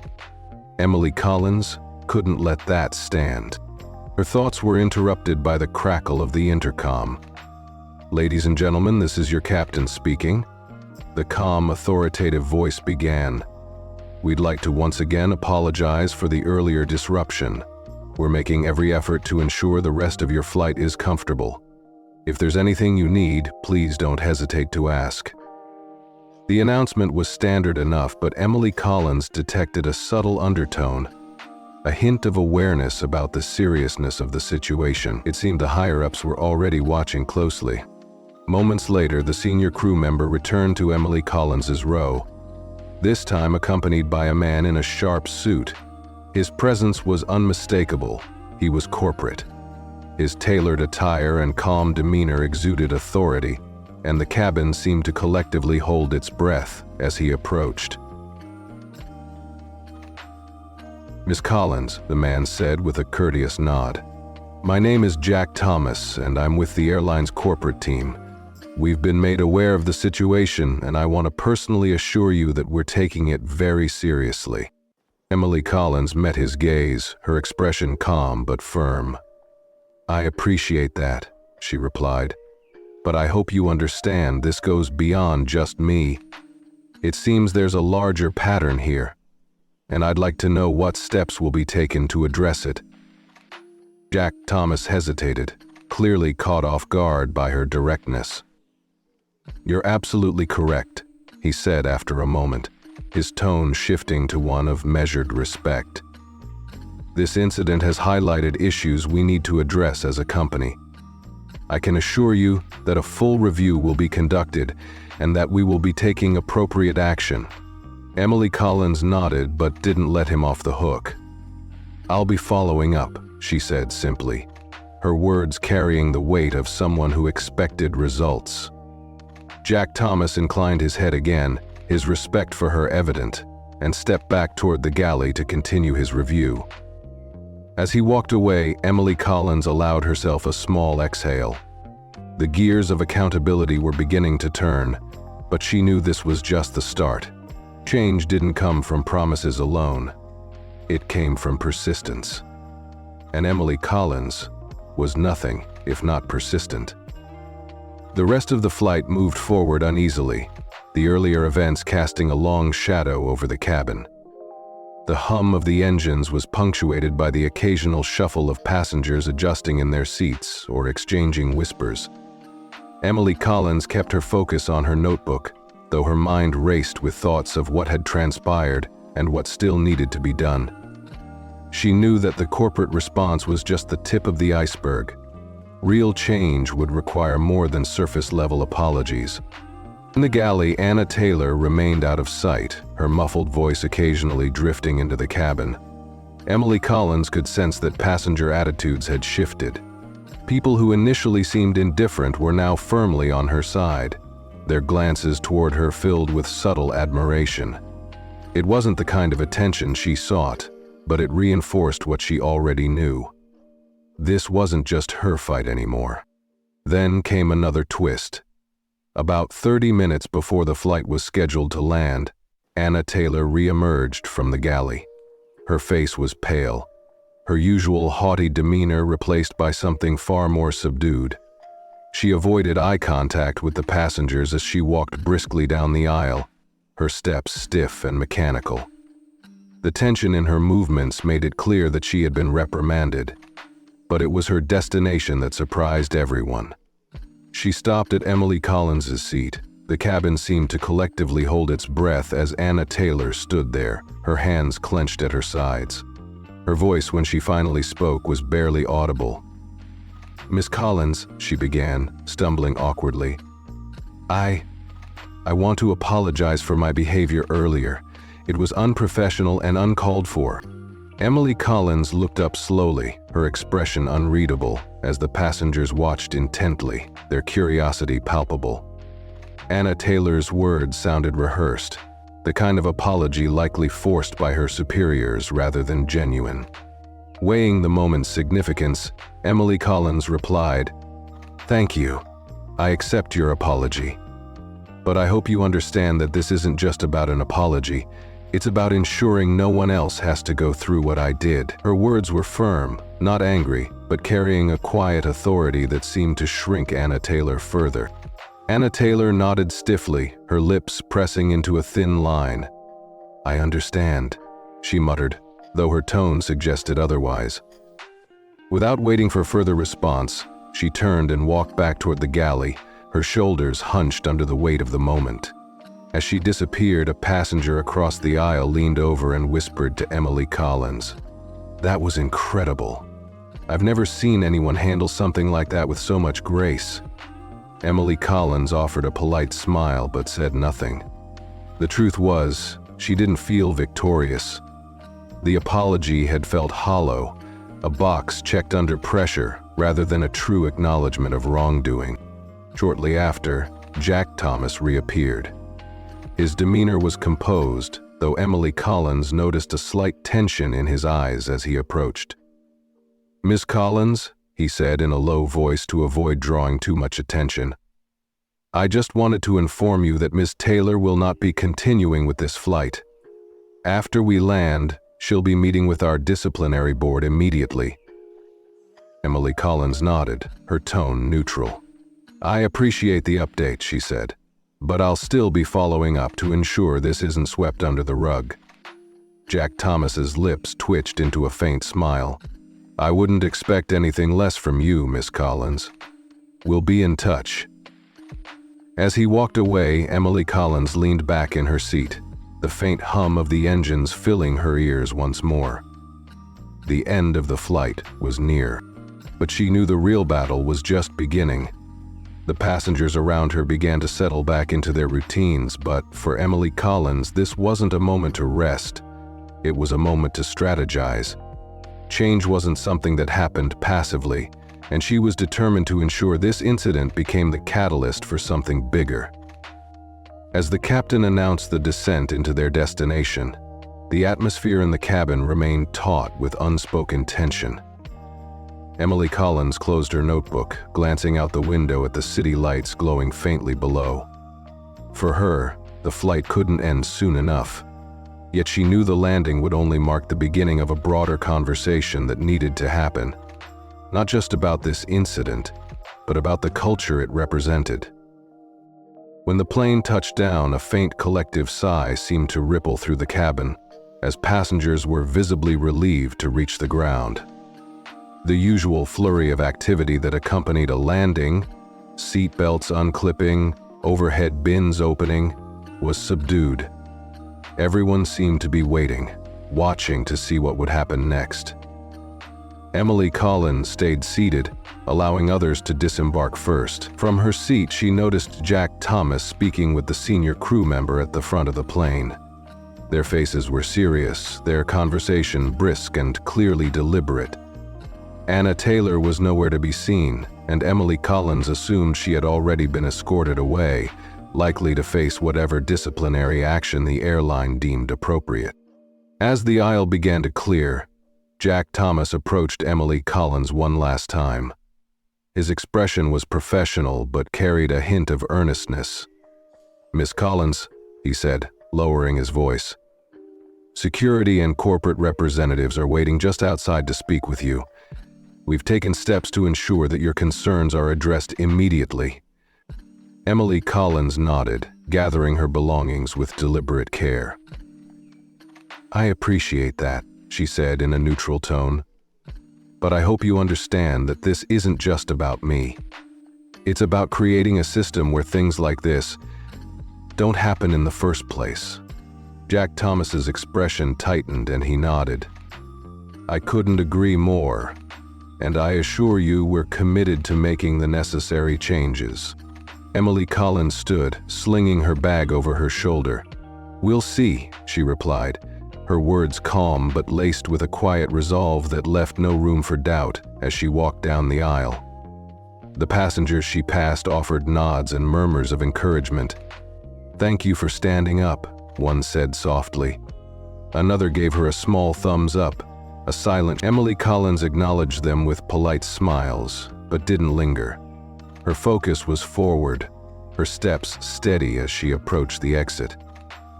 Emily Collins couldn't let that stand. Her thoughts were interrupted by the crackle of the intercom. "Ladies and gentlemen, this is your captain speaking." The calm, authoritative voice began. "We'd like to once again apologize for the earlier disruption. We're making every effort to ensure the rest of your flight is comfortable. If there's anything you need, please don't hesitate to ask." The announcement was standard enough, but Emily Collins detected a subtle undertone, a hint of awareness about the seriousness of the situation. It seemed the higher-ups were already watching closely. Moments later, the senior crew member returned to Emily Collins's row, this time accompanied by a man in a sharp suit. His presence was unmistakable. He was corporate. His tailored attire and calm demeanor exuded authority, and the cabin seemed to collectively hold its breath as he approached. "Miss Collins," the man said with a courteous nod. "My name is Jack Thomas, and I'm with the airline's corporate team. We've been made aware of the situation, and I want to personally assure you that we're taking it very seriously." Emily Collins met his gaze, her expression calm but firm. "I appreciate that," she replied. "But I hope you understand this goes beyond just me. It seems there's a larger pattern here, and I'd like to know what steps will be taken to address it." Jack Thomas hesitated, clearly caught off guard by her directness. "You're absolutely correct," he said after a moment, his tone shifting to one of measured respect. "This incident has highlighted issues we need to address as a company. I can assure you that a full review will be conducted and that we will be taking appropriate action." Emily Collins nodded but didn't let him off the hook. "I'll be following up," she said simply, her words carrying the weight of someone who expected results. Jack Thomas inclined his head again, his respect for her evident, and stepped back toward the galley to continue his review. As he walked away, Emily Collins allowed herself a small exhale. The gears of accountability were beginning to turn, but she knew this was just the start. Change didn't come from promises alone. It came from persistence. And Emily Collins was nothing if not persistent. The rest of the flight moved forward uneasily, the earlier events casting a long shadow over the cabin. The hum of the engines was punctuated by the occasional shuffle of passengers adjusting in their seats or exchanging whispers. Emily Collins kept her focus on her notebook, though her mind raced with thoughts of what had transpired and what still needed to be done. She knew that the corporate response was just the tip of the iceberg. Real change would require more than surface-level apologies. In the galley, Anna Taylor remained out of sight, her muffled voice occasionally drifting into the cabin. Emily Collins could sense that passenger attitudes had shifted. People who initially seemed indifferent were now firmly on her side, their glances toward her filled with subtle admiration. It wasn't the kind of attention she sought, but it reinforced what she already knew. This wasn't just her fight anymore. Then came another twist. About 30 minutes before the flight was scheduled to land, Anna Taylor re-emerged from the galley. Her face was pale, her usual haughty demeanor replaced by something far more subdued. She avoided eye contact with the passengers as she walked briskly down the aisle, her steps stiff and mechanical. The tension in her movements made it clear that she had been reprimanded, but it was her destination that surprised everyone. She stopped at Emily Collins's seat. The cabin seemed to collectively hold its breath as Anna Taylor stood there, her hands clenched at her sides. Her voice, when she finally spoke, was barely audible. "Miss Collins," she began, stumbling awkwardly. I want to apologize for my behavior earlier. It was unprofessional and uncalled for." Emily Collins looked up slowly, her expression unreadable, as the passengers watched intently, their curiosity palpable. Anna Taylor's words sounded rehearsed, the kind of apology likely forced by her superiors rather than genuine. Weighing the moment's significance, Emily Collins replied, "Thank you. I accept your apology. But I hope you understand that this isn't just about an apology. It's about ensuring no one else has to go through what I did." Her words were firm, not angry, but carrying a quiet authority that seemed to shrink Anna Taylor further. Anna Taylor nodded stiffly, her lips pressing into a thin line. "I understand," she muttered, though her tone suggested otherwise. Without waiting for further response, she turned and walked back toward the galley, her shoulders hunched under the weight of the moment. As she disappeared, a passenger across the aisle leaned over and whispered to Emily Collins, "That was incredible. I've never seen anyone handle something like that with so much grace." Emily Collins offered a polite smile but said nothing. The truth was, she didn't feel victorious. The apology had felt hollow, a box checked under pressure rather than a true acknowledgement of wrongdoing. Shortly after, Jack Thomas reappeared. His demeanor was composed, though Emily Collins noticed a slight tension in his eyes as he approached. "Miss Collins," he said in a low voice to avoid drawing too much attention, "I just wanted to inform you that Miss Taylor will not be continuing with this flight. After we land, she'll be meeting with our disciplinary board immediately." Emily Collins nodded, her tone neutral. "I appreciate the update," she said, "but I'll still be following up to ensure this isn't swept under the rug." Jack Thomas's lips twitched into a faint smile. "I wouldn't expect anything less from you, Miss Collins. We'll be in touch." As he walked away, Emily Collins leaned back in her seat, the faint hum of the engines filling her ears once more. The end of the flight was near, but she knew the real battle was just beginning. The passengers around her began to settle back into their routines, but for Emily Collins, this wasn't a moment to rest. It was a moment to strategize. Change wasn't something that happened passively, and she was determined to ensure this incident became the catalyst for something bigger. As the captain announced the descent into their destination, the atmosphere in the cabin remained taut with unspoken tension. Emily Collins closed her notebook, glancing out the window at the city lights glowing faintly below. For her, the flight couldn't end soon enough. Yet she knew the landing would only mark the beginning of a broader conversation that needed to happen. Not just about this incident, but about the culture it represented. When the plane touched down, a faint collective sigh seemed to ripple through the cabin, as passengers were visibly relieved to reach the ground. The usual flurry of activity that accompanied a landing, seat belts unclipping, overhead bins opening, was subdued. Everyone seemed to be waiting, watching to see what would happen next. Emily Collins stayed seated, allowing others to disembark first. From her seat, she noticed Jack Thomas speaking with the senior crew member at the front of the plane. Their faces were serious, their conversation brisk and clearly deliberate. Anna Taylor was nowhere to be seen, and Emily Collins assumed she had already been escorted away, likely to face whatever disciplinary action the airline deemed appropriate. As the aisle began to clear, Jack Thomas approached Emily Collins one last time. His expression was professional but carried a hint of earnestness. "Miss Collins," he said, lowering his voice, "security and corporate representatives are waiting just outside to speak with you. We've taken steps to ensure that your concerns are addressed immediately." Emily Collins nodded, gathering her belongings with deliberate care. "I appreciate that," she said in a neutral tone. "But I hope you understand that this isn't just about me. It's about creating a system where things like this don't happen in the first place." Jack Thomas's expression tightened and he nodded. I couldn't agree more. And I assure you we're committed to making the necessary changes. Emily Collins stood, slinging her bag over her shoulder. We'll see, she replied, her words calm but laced with a quiet resolve that left no room for doubt as she walked down the aisle. The passengers she passed offered nods and murmurs of encouragement. Thank you for standing up, one said softly. Another gave her a small thumbs up. A silent Emily Collins acknowledged them with polite smiles, but didn't linger. Her focus was forward, her steps steady as she approached the exit.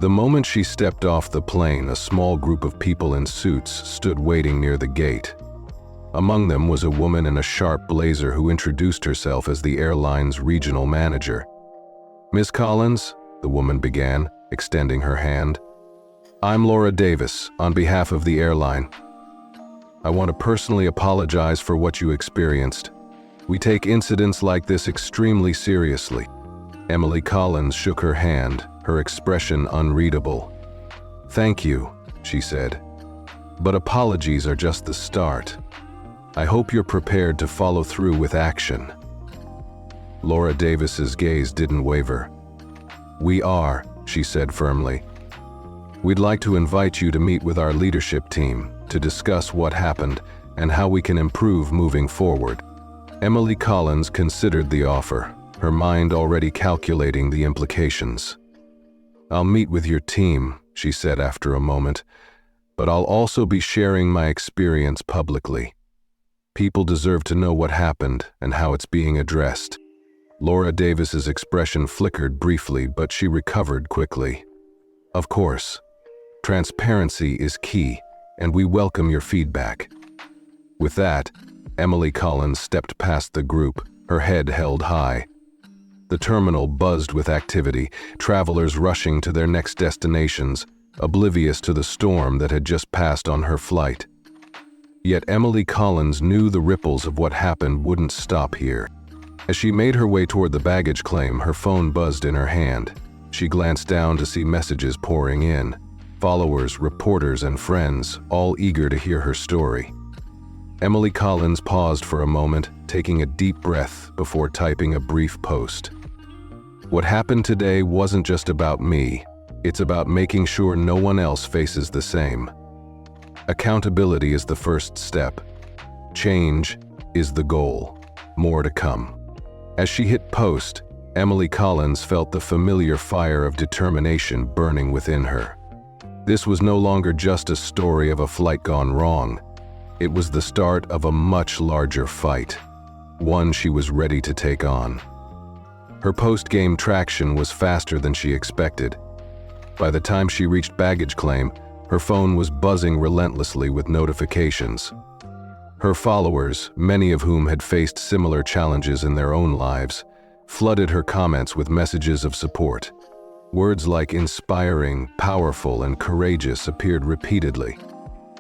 The moment she stepped off the plane, a small group of people in suits stood waiting near the gate. Among them was a woman in a sharp blazer who introduced herself as the airline's regional manager. Miss Collins, the woman began, extending her hand. I'm Laura Davis, on behalf of the airline. I want to personally apologize for what you experienced. We take incidents like this extremely seriously. Emily Collins shook her hand, her expression unreadable. Thank you, she said. But apologies are just the start. I hope you're prepared to follow through with action. Laura Davis's gaze didn't waver. We are, she said firmly. We'd like to invite you to meet with our leadership team to discuss what happened and how we can improve moving forward. Emily Collins considered the offer, her mind already calculating the implications. I'll meet with your team, she said after a moment, but I'll also be sharing my experience publicly. People deserve to know what happened and how it's being addressed. Laura Davis's expression flickered briefly, but she recovered quickly. Of course, transparency is key, and we welcome your feedback. With that, Emily Collins stepped past the group, her head held high. The terminal buzzed with activity, travelers rushing to their next destinations, oblivious to the storm that had just passed on her flight. Yet Emily Collins knew the ripples of what happened wouldn't stop here. As she made her way toward the baggage claim, her phone buzzed in her hand. She glanced down to see messages pouring in. Followers, reporters, and friends, all eager to hear her story. Emily Collins paused for a moment, taking a deep breath before typing a brief post. What happened today wasn't just about me. It's about making sure no one else faces the same. Accountability is the first step. Change is the goal. More to come. As she hit post, Emily Collins felt the familiar fire of determination burning within her. This was no longer just a story of a flight gone wrong. It was the start of a much larger fight, one she was ready to take on. Her post-game traction was faster than she expected. By the time she reached baggage claim, her phone was buzzing relentlessly with notifications. Her followers, many of whom had faced similar challenges in their own lives, flooded her comments with messages of support. Words like inspiring, powerful, and courageous appeared repeatedly.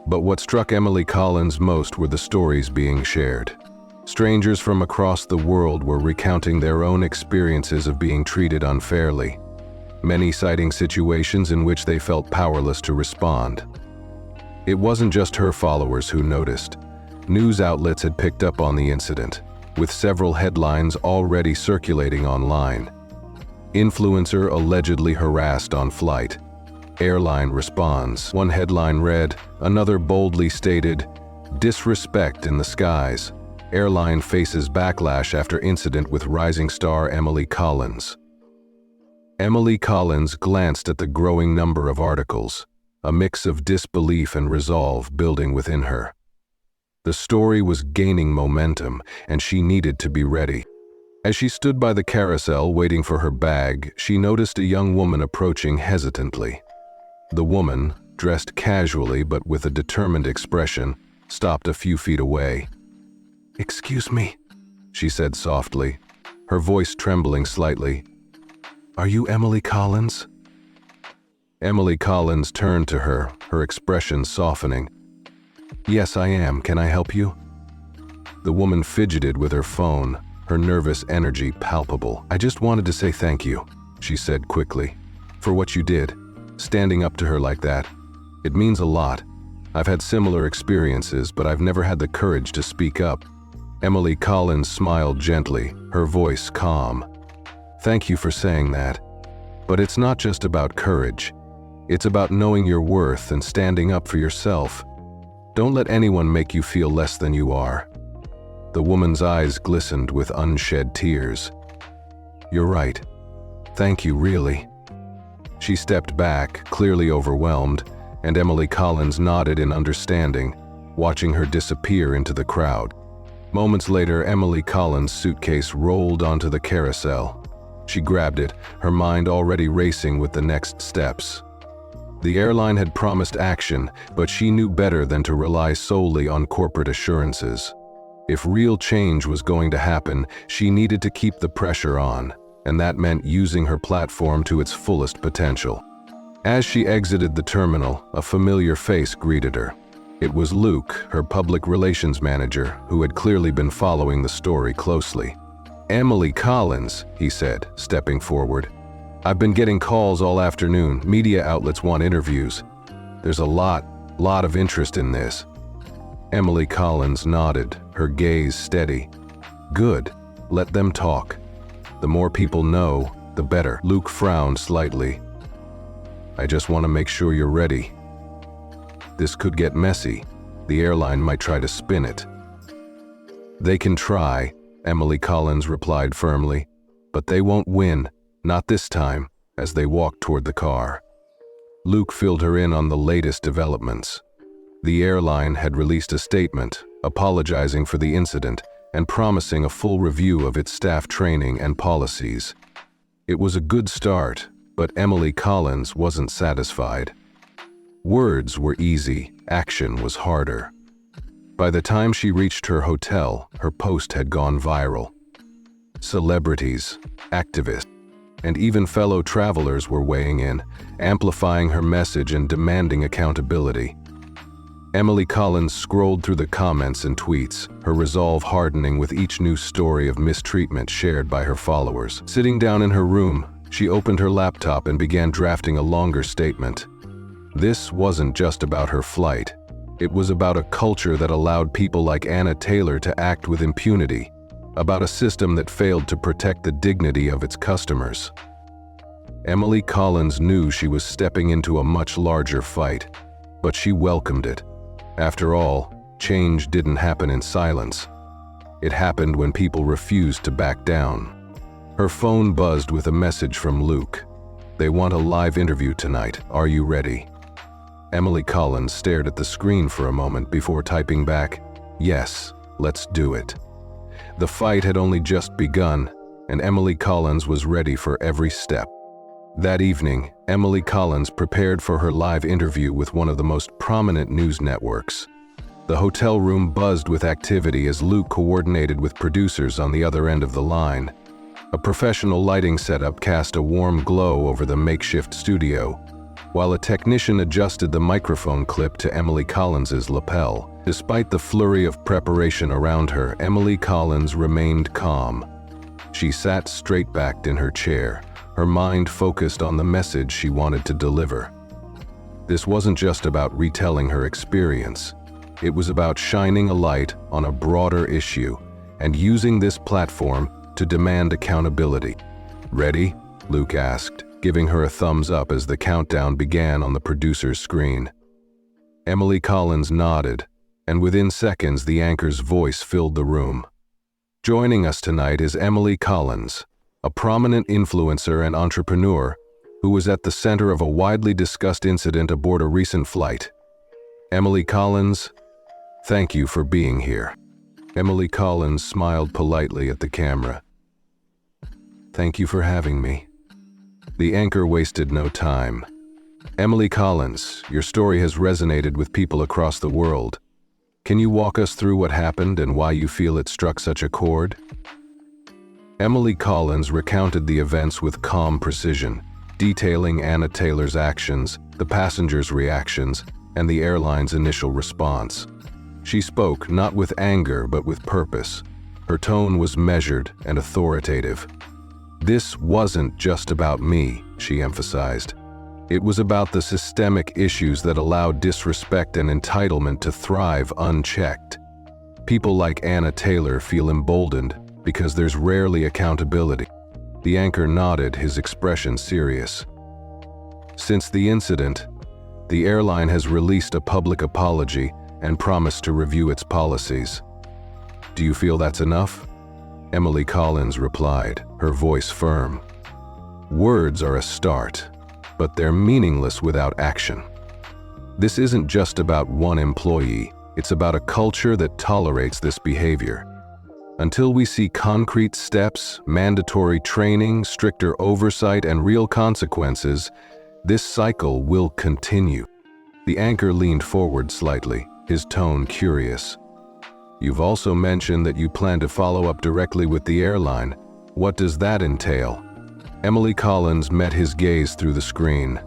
But what struck Emily Collins most were the stories being shared. Strangers from across the world were recounting their own experiences of being treated unfairly, many citing situations in which they felt powerless to respond. It wasn't just her followers who noticed. News outlets had picked up on the incident, with several headlines already circulating online. Influencer allegedly harassed on flight. Airline responds. One headline read, another boldly stated, disrespect in the skies. Airline faces backlash after incident with rising star Emily Collins. Emily Collins glanced at the growing number of articles, a mix of disbelief and resolve building within her. The story was gaining momentum, and she needed to be ready. As she stood by the carousel waiting for her bag, she noticed a young woman approaching hesitantly. The woman, dressed casually but with a determined expression, stopped a few feet away. "Excuse me," she said softly, her voice trembling slightly. "Are you Emily Collins?" Emily Collins turned to her, her expression softening. "Yes, I am. Can I help you?" The woman fidgeted with her phone, her nervous energy palpable. "I just wanted to say thank you," she said quickly, "for what you did, standing up to her like that. It means a lot. I've had similar experiences, but I've never had the courage to speak up." Emily Collins smiled gently, her voice calm. "Thank you for saying that. But it's not just about courage. It's about knowing your worth and standing up for yourself. Don't let anyone make you feel less than you are." The woman's eyes glistened with unshed tears. "You're right. Thank you, really." She stepped back, clearly overwhelmed, and Emily Collins nodded in understanding, watching her disappear into the crowd. Moments later, Emily Collins' suitcase rolled onto the carousel. She grabbed it, her mind already racing with the next steps. The airline had promised action, but she knew better than to rely solely on corporate assurances. If real change was going to happen, she needed to keep the pressure on, and that meant using her platform to its fullest potential. As she exited the terminal, a familiar face greeted her. It was Luke, her public relations manager, who had clearly been following the story closely. "Emily Collins," he said, stepping forward. "I've been getting calls all afternoon. Media outlets want interviews. There's a lot of interest in this." Emily Collins nodded, her gaze steady. "Good. Let them talk. The more people know, the better." Luke frowned slightly. "I just want to make sure you're ready. This could get messy. The airline might try to spin it." "They can try," Emily Collins replied firmly, "but they won't win, not this time," as they walked toward the car. Luke filled her in on the latest developments. The airline had released a statement, apologizing for the incident and promising a full review of its staff training and policies. It was a good start, but Emily Collins wasn't satisfied. Words were easy, action was harder. By the time she reached her hotel, her post had gone viral. Celebrities, activists, and even fellow travelers were weighing in, amplifying her message and demanding accountability. Emily Collins scrolled through the comments and tweets, her resolve hardening with each new story of mistreatment shared by her followers. Sitting down in her room, she opened her laptop and began drafting a longer statement. This wasn't just about her flight. It was about a culture that allowed people like Anna Taylor to act with impunity, about a system that failed to protect the dignity of its customers. Emily Collins knew she was stepping into a much larger fight, but she welcomed it. After all, change didn't happen in silence. It happened when people refused to back down. Her phone buzzed with a message from Luke. "They want a live interview tonight. Are you ready?" Emily Collins stared at the screen for a moment before typing back, "Yes, let's do it." The fight had only just begun, and Emily Collins was ready for every step. That evening, Emily Collins prepared for her live interview with one of the most prominent news networks. The hotel room buzzed with activity as Luke coordinated with producers on the other end of the line. A professional lighting setup cast a warm glow over the makeshift studio, while a technician adjusted the microphone clip to Emily Collins's lapel. Despite the flurry of preparation around her, Emily Collins remained calm. She sat straight-backed in her chair, her mind focused on the message she wanted to deliver. This wasn't just about retelling her experience. It was about shining a light on a broader issue and using this platform to demand accountability. "Ready?" Luke asked, giving her a thumbs up as the countdown began on the producer's screen. Emily Collins nodded, and within seconds the anchor's voice filled the room. Joining us tonight is Emily Collins, a prominent influencer and entrepreneur who was at the center of a widely discussed incident aboard a recent flight. Emily Collins, thank you for being here. Emily Collins smiled politely at the camera. Thank you for having me. The anchor wasted no time. Emily Collins, your story has resonated with people across the world. Can you walk us through what happened and why you feel it struck such a chord? Emily Collins recounted the events with calm precision, detailing Anna Taylor's actions, the passengers' reactions, and the airline's initial response. She spoke not with anger but with purpose. Her tone was measured and authoritative. This wasn't just about me, she emphasized. It was about the systemic issues that allow disrespect and entitlement to thrive unchecked. People like Anna Taylor feel emboldened because there's rarely accountability. The anchor nodded, his expression serious. Since the incident, the airline has released a public apology and promised to review its policies. Do you feel that's enough? Emily Collins replied, her voice firm. Words are a start, but they're meaningless without action. This isn't just about one employee, it's about a culture that tolerates this behavior. Until we see concrete steps, mandatory training, stricter oversight, and real consequences, this cycle will continue. The anchor leaned forward slightly, his tone curious. You've also mentioned that you plan to follow up directly with the airline. What does that entail? Emily Collins met his gaze through the screen.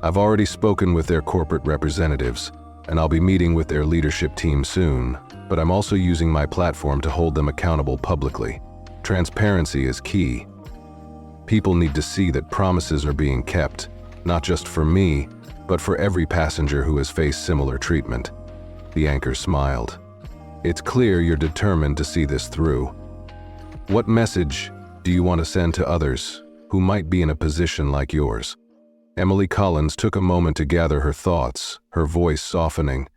I've already spoken with their corporate representatives, and I'll be meeting with their leadership team soon, but I'm also using my platform to hold them accountable publicly. Transparency is key. People need to see that promises are being kept, not just for me, but for every passenger who has faced similar treatment. The anchor smiled. It's clear you're determined to see this through. What message do you want to send to others who might be in a position like yours? Emily Collins took a moment to gather her thoughts, her voice softening,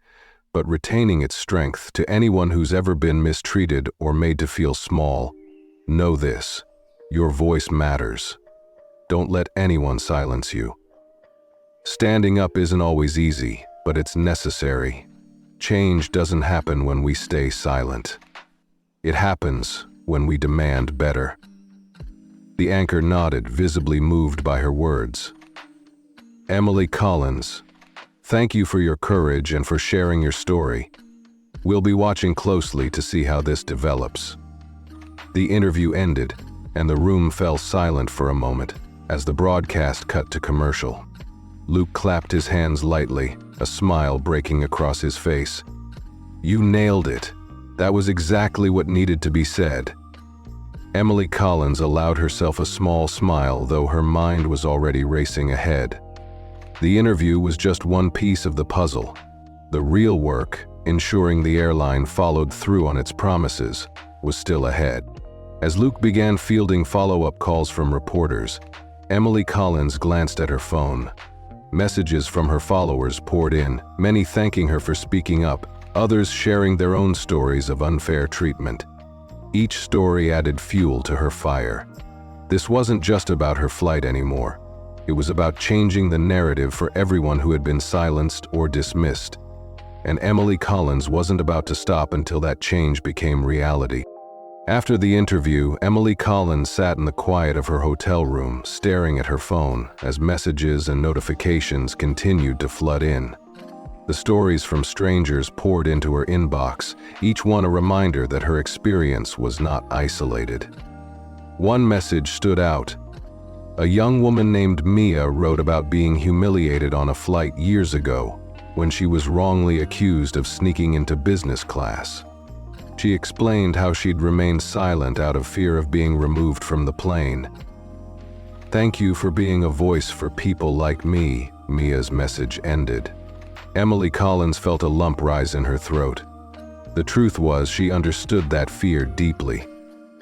but retaining its strength. To anyone who's ever been mistreated or made to feel small, know this: your voice matters. Don't let anyone silence you. Standing up isn't always easy, but it's necessary. Change doesn't happen when we stay silent. It happens when we demand better. The anchor nodded, visibly moved by her words. Emily Collins, thank you for your courage and for sharing your story. We'll be watching closely to see how this develops. The interview ended, and the room fell silent for a moment as the broadcast cut to commercial. Luke clapped his hands lightly, a smile breaking across his face. You nailed it. That was exactly what needed to be said. Emily Collins allowed herself a small smile, though her mind was already racing ahead. The interview was just one piece of the puzzle. The real work, ensuring the airline followed through on its promises, was still ahead. As Luke began fielding follow-up calls from reporters, Emily Collins glanced at her phone. Messages from her followers poured in, many thanking her for speaking up, others sharing their own stories of unfair treatment. Each story added fuel to her fire. This wasn't just about her flight anymore. It was about changing the narrative for everyone who had been silenced or dismissed. And Emily Collins wasn't about to stop until that change became reality. After the interview, Emily Collins sat in the quiet of her hotel room, staring at her phone as messages and notifications continued to flood in. The stories from strangers poured into her inbox, each one a reminder that her experience was not isolated. One message stood out. A young woman named Mia wrote about being humiliated on a flight years ago when she was wrongly accused of sneaking into business class. She explained how she'd remained silent out of fear of being removed from the plane. Thank you for being a voice for people like me, Mia's message ended. Emily Collins felt a lump rise in her throat. The truth was, she understood that fear deeply.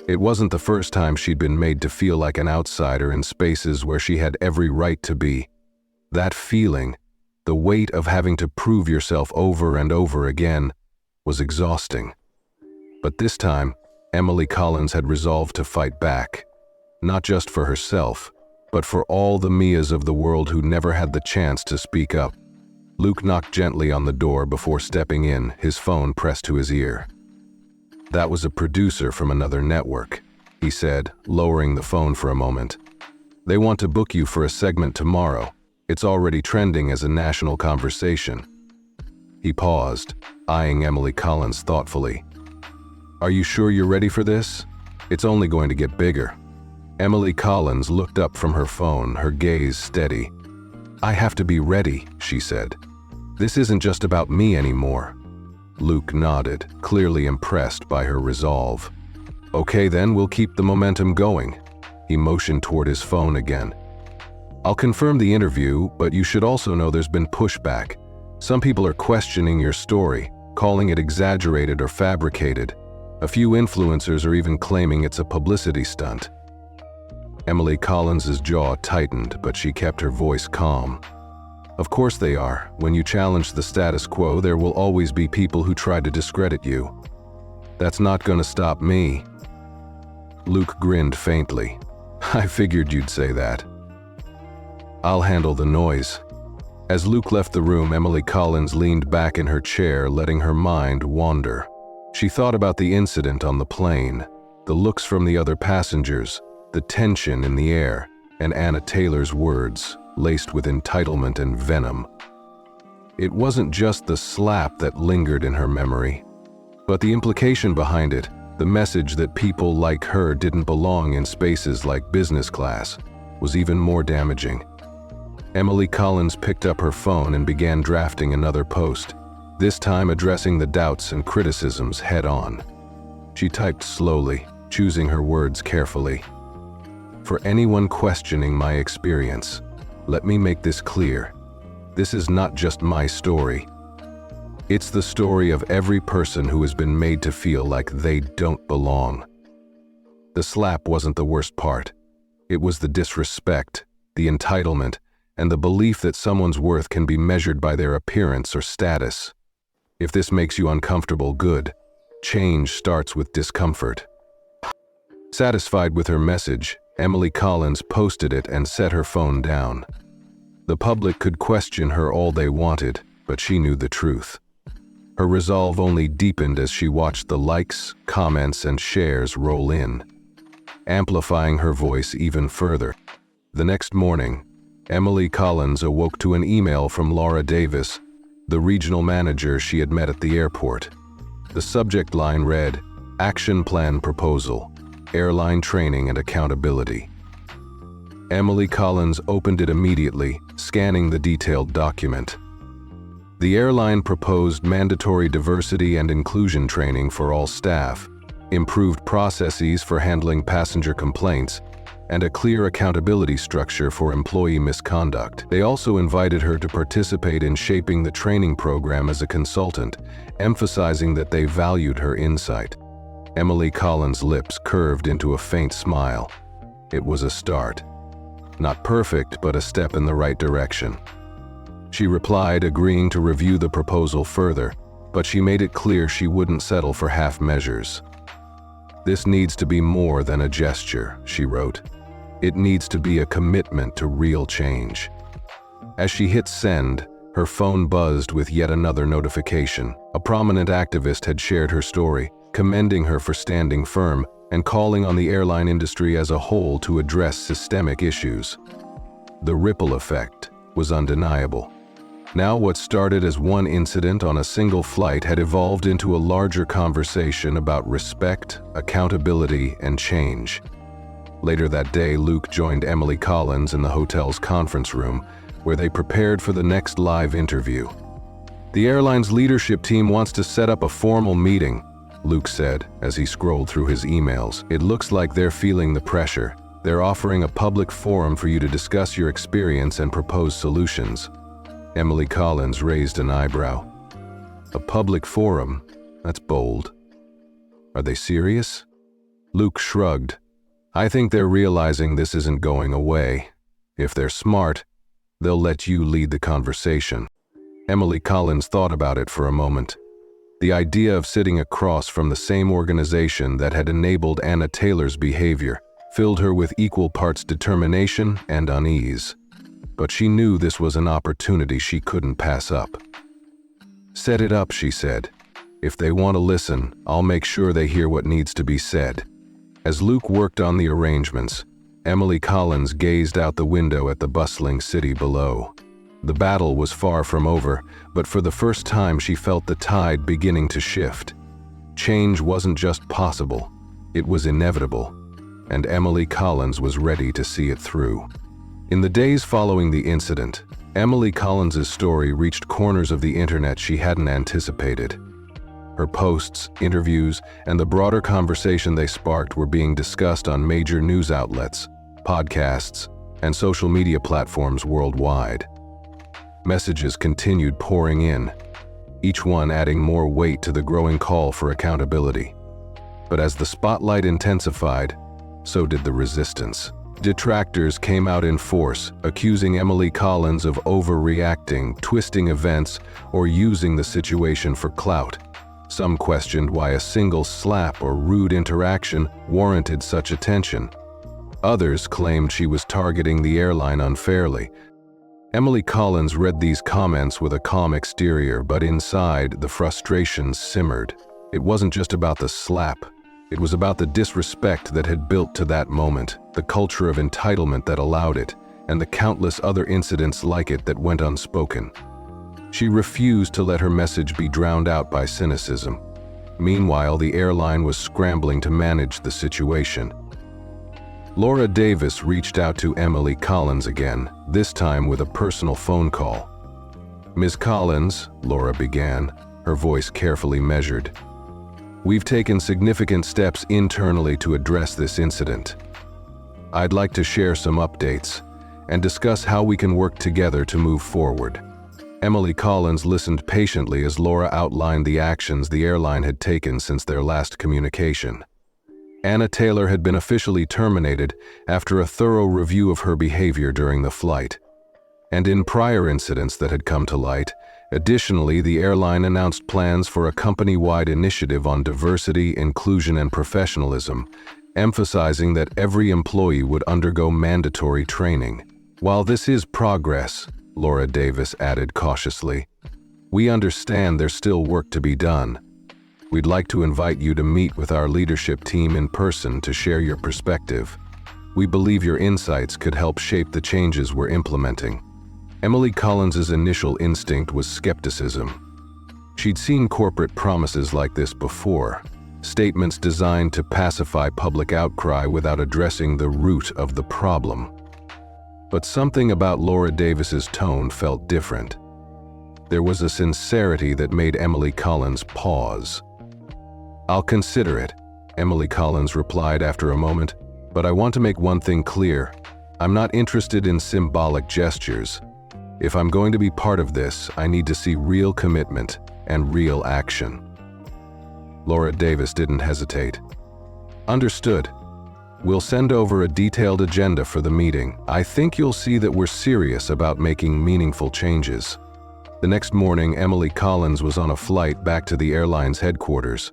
It wasn't the first time she'd been made to feel like an outsider in spaces where she had every right to be. That feeling, the weight of having to prove yourself over and over again, was exhausting. But this time, Emily Collins had resolved to fight back. Not just for herself, but for all the Mias of the world who never had the chance to speak up. Luke knocked gently on the door before stepping in, his phone pressed to his ear. That was a producer from another network, he said, lowering the phone for a moment. They want to book you for a segment tomorrow. It's already trending as a national conversation. He paused, eyeing Emily Collins thoughtfully. Are you sure you're ready for this? It's only going to get bigger. Emily Collins looked up from her phone, her gaze steady. I have to be ready, she said. This isn't just about me anymore. Luke nodded, clearly impressed by her resolve. Okay then, we'll keep the momentum going. He motioned toward his phone again. I'll confirm the interview, but you should also know there's been pushback. Some people are questioning your story, calling it exaggerated or fabricated. A few influencers are even claiming it's a publicity stunt. Emily Collins's jaw tightened, but she kept her voice calm. Of course they are. When you challenge the status quo, there will always be people who try to discredit you. That's not gonna stop me. Luke grinned faintly. I figured you'd say that. I'll handle the noise. As Luke left the room, Emily Collins leaned back in her chair, letting her mind wander. She thought about the incident on the plane, the looks from the other passengers, the tension in the air, and Anna Taylor's words, laced with entitlement and venom. It wasn't just the slap that lingered in her memory, but the implication behind it, the message that people like her didn't belong in spaces like business class, was even more damaging. Emily Collins picked up her phone and began drafting another post, this time addressing the doubts and criticisms head-on. She typed slowly, choosing her words carefully. For anyone questioning my experience, let me make this clear. This is not just my story. It's the story of every person who has been made to feel like they don't belong. The slap wasn't the worst part. It was the disrespect, the entitlement, and the belief that someone's worth can be measured by their appearance or status. If this makes you uncomfortable, good. Change starts with discomfort. Satisfied with her message, Emily Collins posted it and set her phone down. The public could question her all they wanted, but she knew the truth. Her resolve only deepened as she watched the likes, comments, and shares roll in, amplifying her voice even further. The next morning, Emily Collins awoke to an email from Laura Davis, the regional manager she had met at the airport. The subject line read, "Action Plan Proposal, Airline Training and Accountability." Emily Collins opened it immediately, scanning the detailed document. The airline proposed mandatory diversity and inclusion training for all staff, improved processes for handling passenger complaints, and a clear accountability structure for employee misconduct. They also invited her to participate in shaping the training program as a consultant, emphasizing that they valued her insight. Emily Collins' lips curved into a faint smile. It was a start. Not perfect, but a step in the right direction. She replied, agreeing to review the proposal further, but she made it clear she wouldn't settle for half measures. "This needs to be more than a gesture," she wrote. "It needs to be a commitment to real change." As she hit send, her phone buzzed with yet another notification. A prominent activist had shared her story, commending her for standing firm and calling on the airline industry as a whole to address systemic issues. The ripple effect was undeniable. Now what started as one incident on a single flight had evolved into a larger conversation about respect, accountability, and change. Later that day, Luke joined Emily Collins in the hotel's conference room, where they prepared for the next live interview. "The airline's leadership team wants to set up a formal meeting," Luke said as he scrolled through his emails. "It looks like they're feeling the pressure. They're offering a public forum for you to discuss your experience and propose solutions." Emily Collins raised an eyebrow. "A public forum? That's bold. Are they serious?" Luke shrugged. "I think they're realizing this isn't going away. If they're smart, they'll let you lead the conversation." Emily Collins thought about it for a moment. The idea of sitting across from the same organization that had enabled Anna Taylor's behavior filled her with equal parts determination and unease. But she knew this was an opportunity she couldn't pass up. "Set it up," she said. "If they want to listen, I'll make sure they hear what needs to be said." As Luke worked on the arrangements, Emily Collins gazed out the window at the bustling city below. The battle was far from over, but for the first time she felt the tide beginning to shift. Change wasn't just possible, it was inevitable, and Emily Collins was ready to see it through. In the days following the incident, Emily Collins's story reached corners of the internet she hadn't anticipated. Her posts, interviews, and the broader conversation they sparked were being discussed on major news outlets, podcasts, and social media platforms worldwide. Messages continued pouring in, each one adding more weight to the growing call for accountability. But as the spotlight intensified, so did the resistance. Detractors came out in force, accusing Emily Collins of overreacting, twisting events, or using the situation for clout. Some questioned why a single slap or rude interaction warranted such attention. Others claimed she was targeting the airline unfairly. Emily Collins read these comments with a calm exterior, but inside, the frustration simmered. It wasn't just about the slap. It was about the disrespect that had built to that moment, the culture of entitlement that allowed it, and the countless other incidents like it that went unspoken. She refused to let her message be drowned out by cynicism. Meanwhile, the airline was scrambling to manage the situation. Laura Davis reached out to Emily Collins again, this time with a personal phone call. "Ms. Collins," Laura began, her voice carefully measured, "we've taken significant steps internally to address this incident. I'd like to share some updates and discuss how we can work together to move forward." Emily Collins listened patiently as Laura outlined the actions the airline had taken since their last communication. Anna Taylor had been officially terminated after a thorough review of her behavior during the flight. And in prior incidents that had come to light, additionally, the airline announced plans for a company-wide initiative on diversity, inclusion, and professionalism, emphasizing that every employee would undergo mandatory training. "While this is progress," Laura Davis added cautiously, "we understand there's still work to be done. We'd like to invite you to meet with our leadership team in person to share your perspective. We believe your insights could help shape the changes we're implementing." Emily Collins's initial instinct was skepticism. She'd seen corporate promises like this before, statements designed to pacify public outcry without addressing the root of the problem. But something about Laura Davis's tone felt different. There was a sincerity that made Emily Collins pause. "I'll consider it," Emily Collins replied after a moment, "but I want to make one thing clear. I'm not interested in symbolic gestures. If I'm going to be part of this, I need to see real commitment and real action." Laura Davis didn't hesitate. "Understood. We'll send over a detailed agenda for the meeting. I think you'll see that we're serious about making meaningful changes." The next morning, Emily Collins was on a flight back to the airline's headquarters,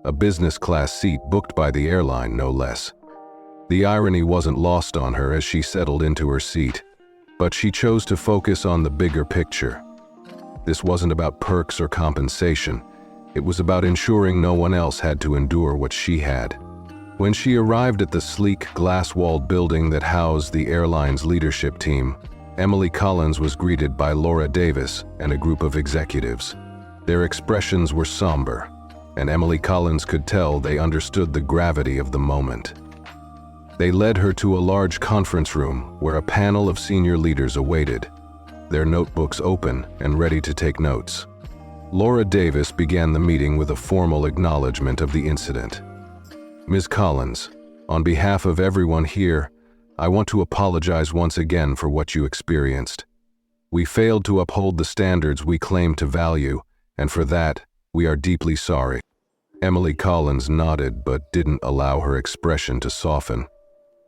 a business-class seat booked by the airline, no less. The irony wasn't lost on her as she settled into her seat, but she chose to focus on the bigger picture. This wasn't about perks or compensation. It was about ensuring no one else had to endure what she had. When she arrived at the sleek, glass-walled building that housed the airline's leadership team, Emily Collins was greeted by Laura Davis and a group of executives. Their expressions were somber, and Emily Collins could tell they understood the gravity of the moment. They led her to a large conference room where a panel of senior leaders awaited, their notebooks open and ready to take notes. Laura Davis began the meeting with a formal acknowledgement of the incident. "Ms. Collins, on behalf of everyone here, I want to apologize once again for what you experienced. We failed to uphold the standards we claim to value, and for that, we are deeply sorry." Emily Collins nodded but didn't allow her expression to soften.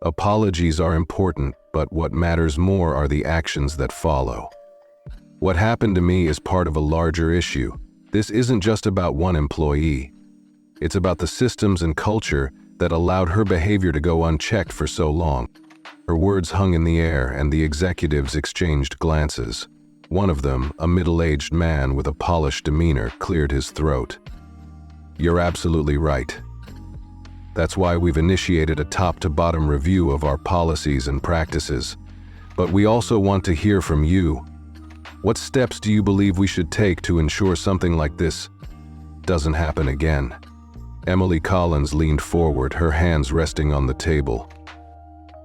"Apologies are important, but what matters more are the actions that follow. What happened to me is part of a larger issue. This isn't just about one employee. It's about the systems and culture that allowed her behavior to go unchecked for so long." Her words hung in the air, and the executives exchanged glances. One of them, a middle-aged man with a polished demeanor, cleared his throat. "You're absolutely right. That's why we've initiated a top-to-bottom review of our policies and practices. But we also want to hear from you. What steps do you believe we should take to ensure something like this doesn't happen again?" Emily Collins leaned forward, her hands resting on the table.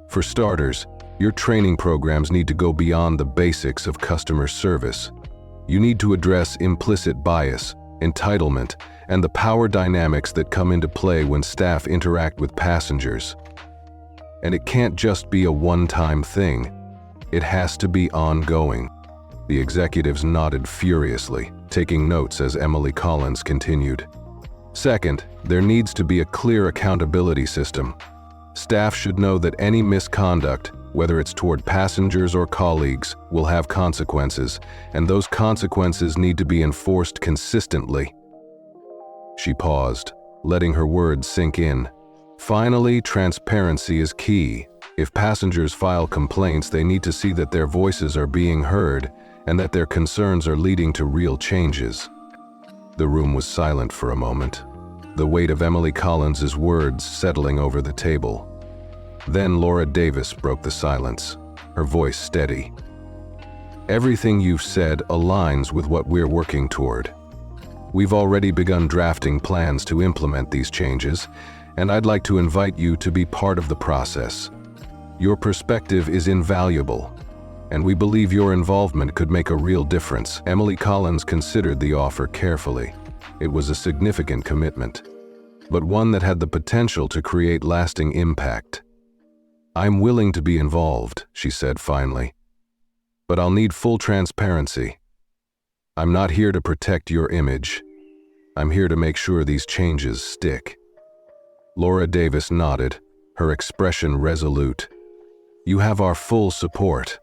"For starters, your training programs need to go beyond the basics of customer service. You need to address implicit bias, entitlement, and the power dynamics that come into play when staff interact with passengers." And it can't just be a one-time thing. It has to be ongoing. The executives nodded furiously, taking notes as Emily Collins continued. Second, there needs to be a clear accountability system. Staff should know that any misconduct, whether it's toward passengers or colleagues, will have consequences, and those consequences need to be enforced consistently. She paused, letting her words sink in. Finally, transparency is key. If passengers file complaints, they need to see that their voices are being heard and that their concerns are leading to real changes. The room was silent for a moment, the weight of Emily Collins's words settling over the table. Then Laura Davis broke the silence, her voice steady. Everything you've said aligns with what we're working toward. We've already begun drafting plans to implement these changes, and I'd like to invite you to be part of the process. Your perspective is invaluable, and we believe your involvement could make a real difference. Emily Collins considered the offer carefully. It was a significant commitment, but one that had the potential to create lasting impact. I'm willing to be involved, she said finally, but I'll need full transparency. I'm not here to protect your image. I'm here to make sure these changes stick. Laura Davis nodded, her expression resolute. You have our full support.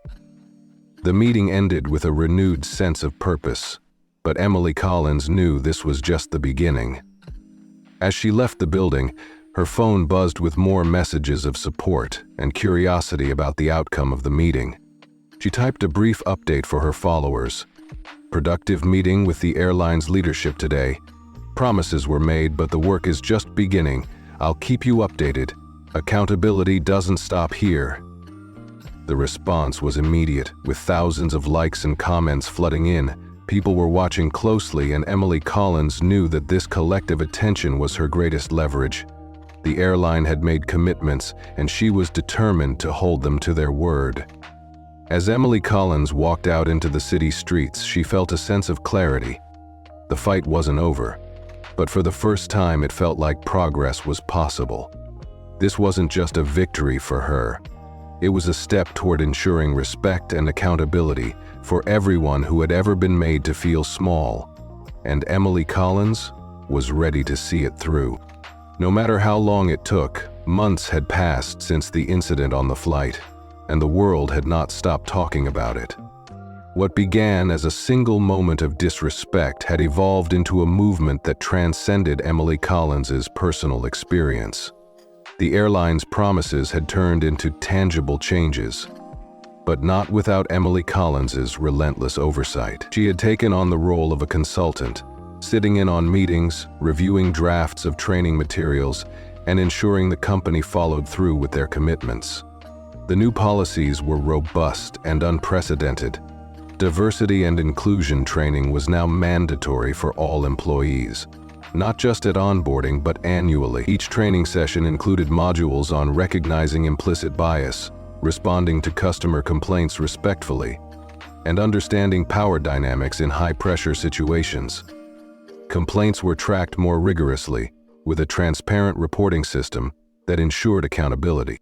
The meeting ended with a renewed sense of purpose, but Emily Collins knew this was just the beginning. As she left the building, her phone buzzed with more messages of support and curiosity about the outcome of the meeting. She typed a brief update for her followers. Productive meeting with the airline's leadership today. Promises were made, but the work is just beginning. I'll keep you updated. Accountability doesn't stop here. The response was immediate, with thousands of likes and comments flooding in. People were watching closely, and Emily Collins knew that this collective attention was her greatest leverage. The airline had made commitments, and she was determined to hold them to their word. As Emily Collins walked out into the city streets, she felt a sense of clarity. The fight wasn't over, but for the first time it felt like progress was possible. This wasn't just a victory for her. It was a step toward ensuring respect and accountability for everyone who had ever been made to feel small, and Emily Collins was ready to see it through. No matter how long it took, months had passed since the incident on the flight, and the world had not stopped talking about it. What began as a single moment of disrespect had evolved into a movement that transcended Emily Collins's personal experience. The airline's promises had turned into tangible changes, but not without Emily Collins's relentless oversight. She had taken on the role of a consultant, sitting in on meetings, reviewing drafts of training materials, and ensuring the company followed through with their commitments. The new policies were robust and unprecedented. Diversity and inclusion training was now mandatory for all employees, not just at onboarding but annually. Each training session included modules on recognizing implicit bias, responding to customer complaints respectfully, and understanding power dynamics in high-pressure situations. Complaints were tracked more rigorously, with a transparent reporting system that ensured accountability.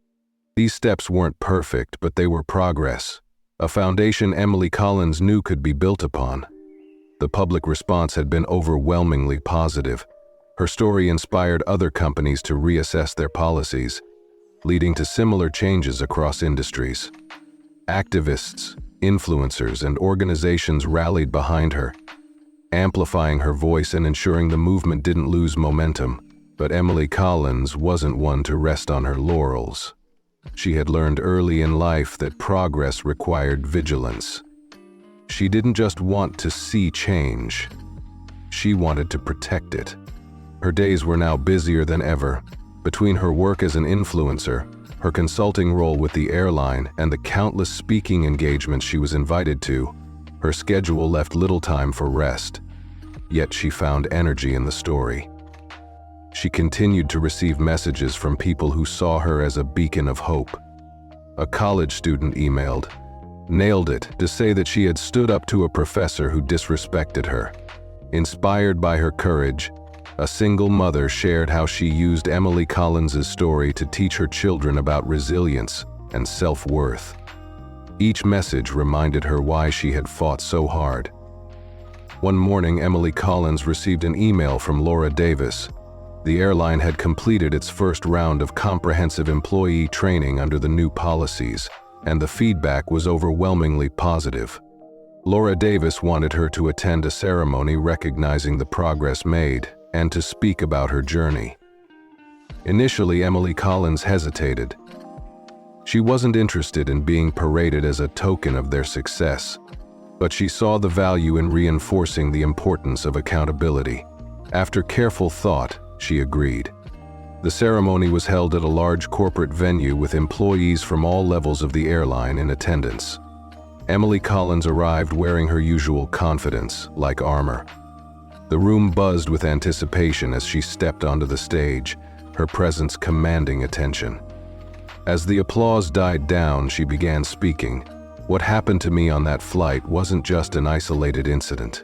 These steps weren't perfect, but they were progress, a foundation Emily Collins knew could be built upon. The public response had been overwhelmingly positive. Her story inspired other companies to reassess their policies, leading to similar changes across industries. Activists, influencers, and organizations rallied behind her, amplifying her voice and ensuring the movement didn't lose momentum. But Emily Collins wasn't one to rest on her laurels. She had learned early in life that progress required vigilance. She didn't just want to see change. She wanted to protect it. Her days were now busier than ever. Between her work as an influencer, her consulting role with the airline, and the countless speaking engagements she was invited to, her schedule left little time for rest. Yet she found energy in the story. She continued to receive messages from people who saw her as a beacon of hope. A college student emailed, "Nailed it," to say that she had stood up to a professor who disrespected her. Inspired by her courage, A single mother shared how she used Emily Collins's story to teach her children about resilience and self-worth. Each message reminded her why she had fought so hard. One morning, Emily Collins received an email from Laura Davis. The airline had completed its first round of comprehensive employee training under the new policies, and the feedback was overwhelmingly positive. Laura Davis wanted her to attend a ceremony recognizing the progress made and to speak about her journey. Initially, Emily Collins hesitated. She wasn't interested in being paraded as a token of their success, but she saw the value in reinforcing the importance of accountability. After careful thought, she agreed. The ceremony was held at a large corporate venue with employees from all levels of the airline in attendance. Emily Collins arrived wearing her usual confidence, like armor. The room buzzed with anticipation as she stepped onto the stage, her presence commanding attention. As the applause died down, she began speaking. What happened to me on that flight wasn't just an isolated incident.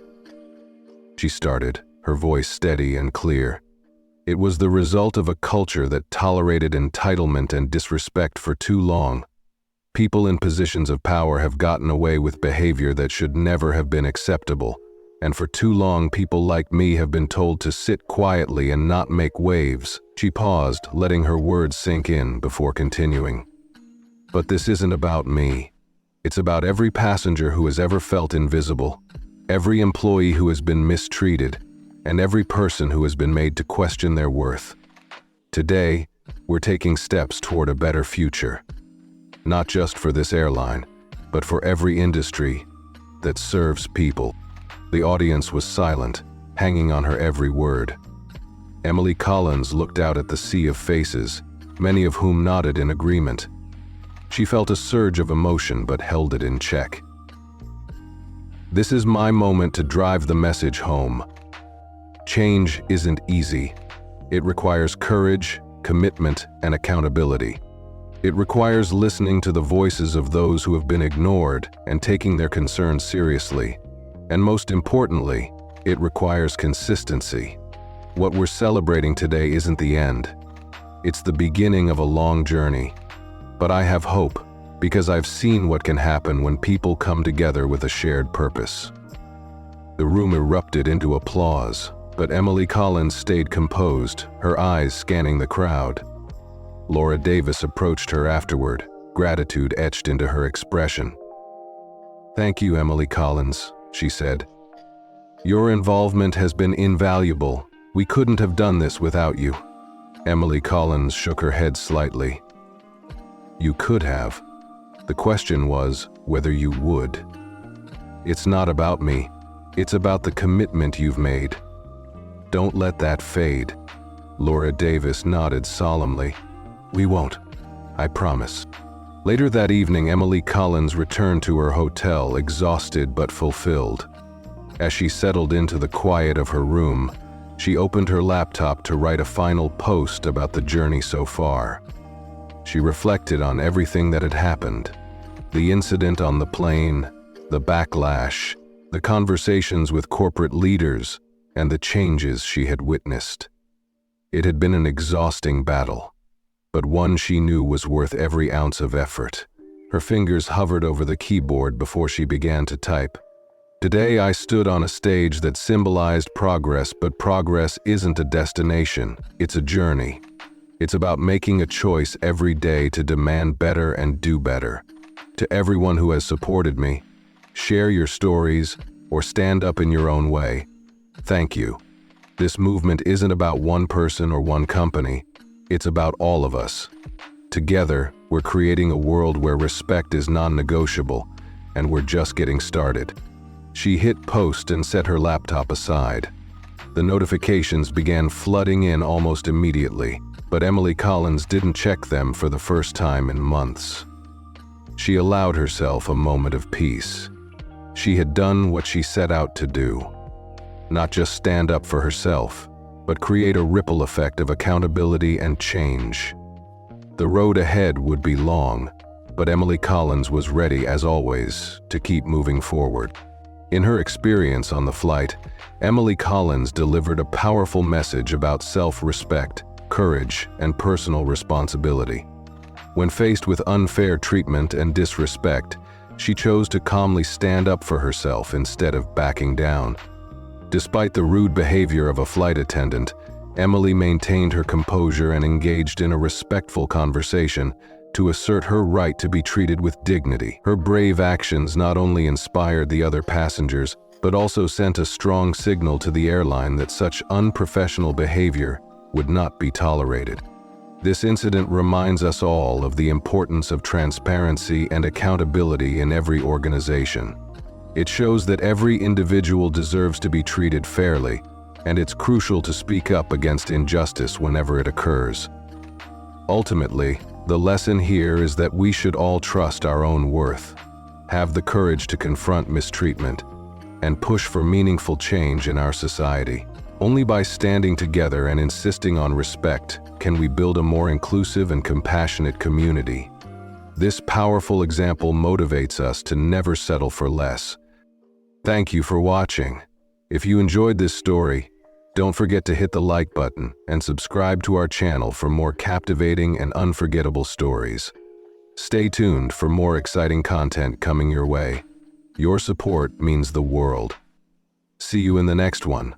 She started, her voice steady and clear. It was the result of a culture that tolerated entitlement and disrespect for too long. People in positions of power have gotten away with behavior that should never have been acceptable, and for too long people like me have been told to sit quietly and not make waves. She paused, letting her words sink in before continuing. But this isn't about me. It's about every passenger who has ever felt invisible, every employee who has been mistreated, and every person who has been made to question their worth. Today, we're taking steps toward a better future. Not just for this airline, but for every industry that serves people. The audience was silent, hanging on her every word. Emily Collins looked out at the sea of faces, many of whom nodded in agreement. She felt a surge of emotion but held it in check. This is my moment to drive the message home. Change isn't easy. It requires courage, commitment, and accountability. It requires listening to the voices of those who have been ignored and taking their concerns seriously. And most importantly, it requires consistency. What we're celebrating today isn't the end. It's the beginning of a long journey. But I have hope, because I've seen what can happen when people come together with a shared purpose. The room erupted into applause, but Emily Collins stayed composed, her eyes scanning the crowd. Laura Davis approached her afterward, gratitude etched into her expression. "Thank you, Emily Collins," she said. "Your involvement has been invaluable. We couldn't have done this without you." Emily Collins shook her head slightly. "You could have. The question was whether you would. It's not about me. It's about the commitment you've made. Don't let that fade." Laura Davis nodded solemnly. "We won't. I promise." Later that evening, Emily Collins returned to her hotel, exhausted but fulfilled. As she settled into the quiet of her room, she opened her laptop to write a final post about the journey so far. She reflected on everything that had happened: the incident on the plane, the backlash, the conversations with corporate leaders, and the changes she had witnessed. It had been an exhausting battle, but one she knew was worth every ounce of effort. Her fingers hovered over the keyboard before she began to type. "Today I stood on a stage that symbolized progress, but progress isn't a destination, it's a journey. It's about making a choice every day to demand better and do better. To everyone who has supported me, share your stories or stand up in your own way. Thank you. This movement isn't about one person or one company. It's about all of us. Together, we're creating a world where respect is non-negotiable, and we're just getting started." She hit post and set her laptop aside. The notifications began flooding in almost immediately, but Emily Collins didn't check them for the first time in months. She allowed herself a moment of peace. She had done what she set out to do. Not just stand up for herself, but create a ripple effect of accountability and change. The road ahead would be long, but Emily Collins was ready, as always, to keep moving forward. In her experience on the flight, Emily Collins delivered a powerful message about self-respect, courage, and personal responsibility. When faced with unfair treatment and disrespect, she chose to calmly stand up for herself instead of backing down. Despite the rude behavior of a flight attendant, Emily maintained her composure and engaged in a respectful conversation to assert her right to be treated with dignity. Her brave actions not only inspired the other passengers, but also sent a strong signal to the airline that such unprofessional behavior would not be tolerated. This incident reminds us all of the importance of transparency and accountability in every organization. It shows that every individual deserves to be treated fairly, and it's crucial to speak up against injustice whenever it occurs. Ultimately, the lesson here is that we should all trust our own worth, have the courage to confront mistreatment, and push for meaningful change in our society. Only by standing together and insisting on respect can we build a more inclusive and compassionate community. This powerful example motivates us to never settle for less. Thank you for watching. If you enjoyed this story, don't forget to hit the like button and subscribe to our channel for more captivating and unforgettable stories. Stay tuned for more exciting content coming your way. Your support means the world. See you in the next one.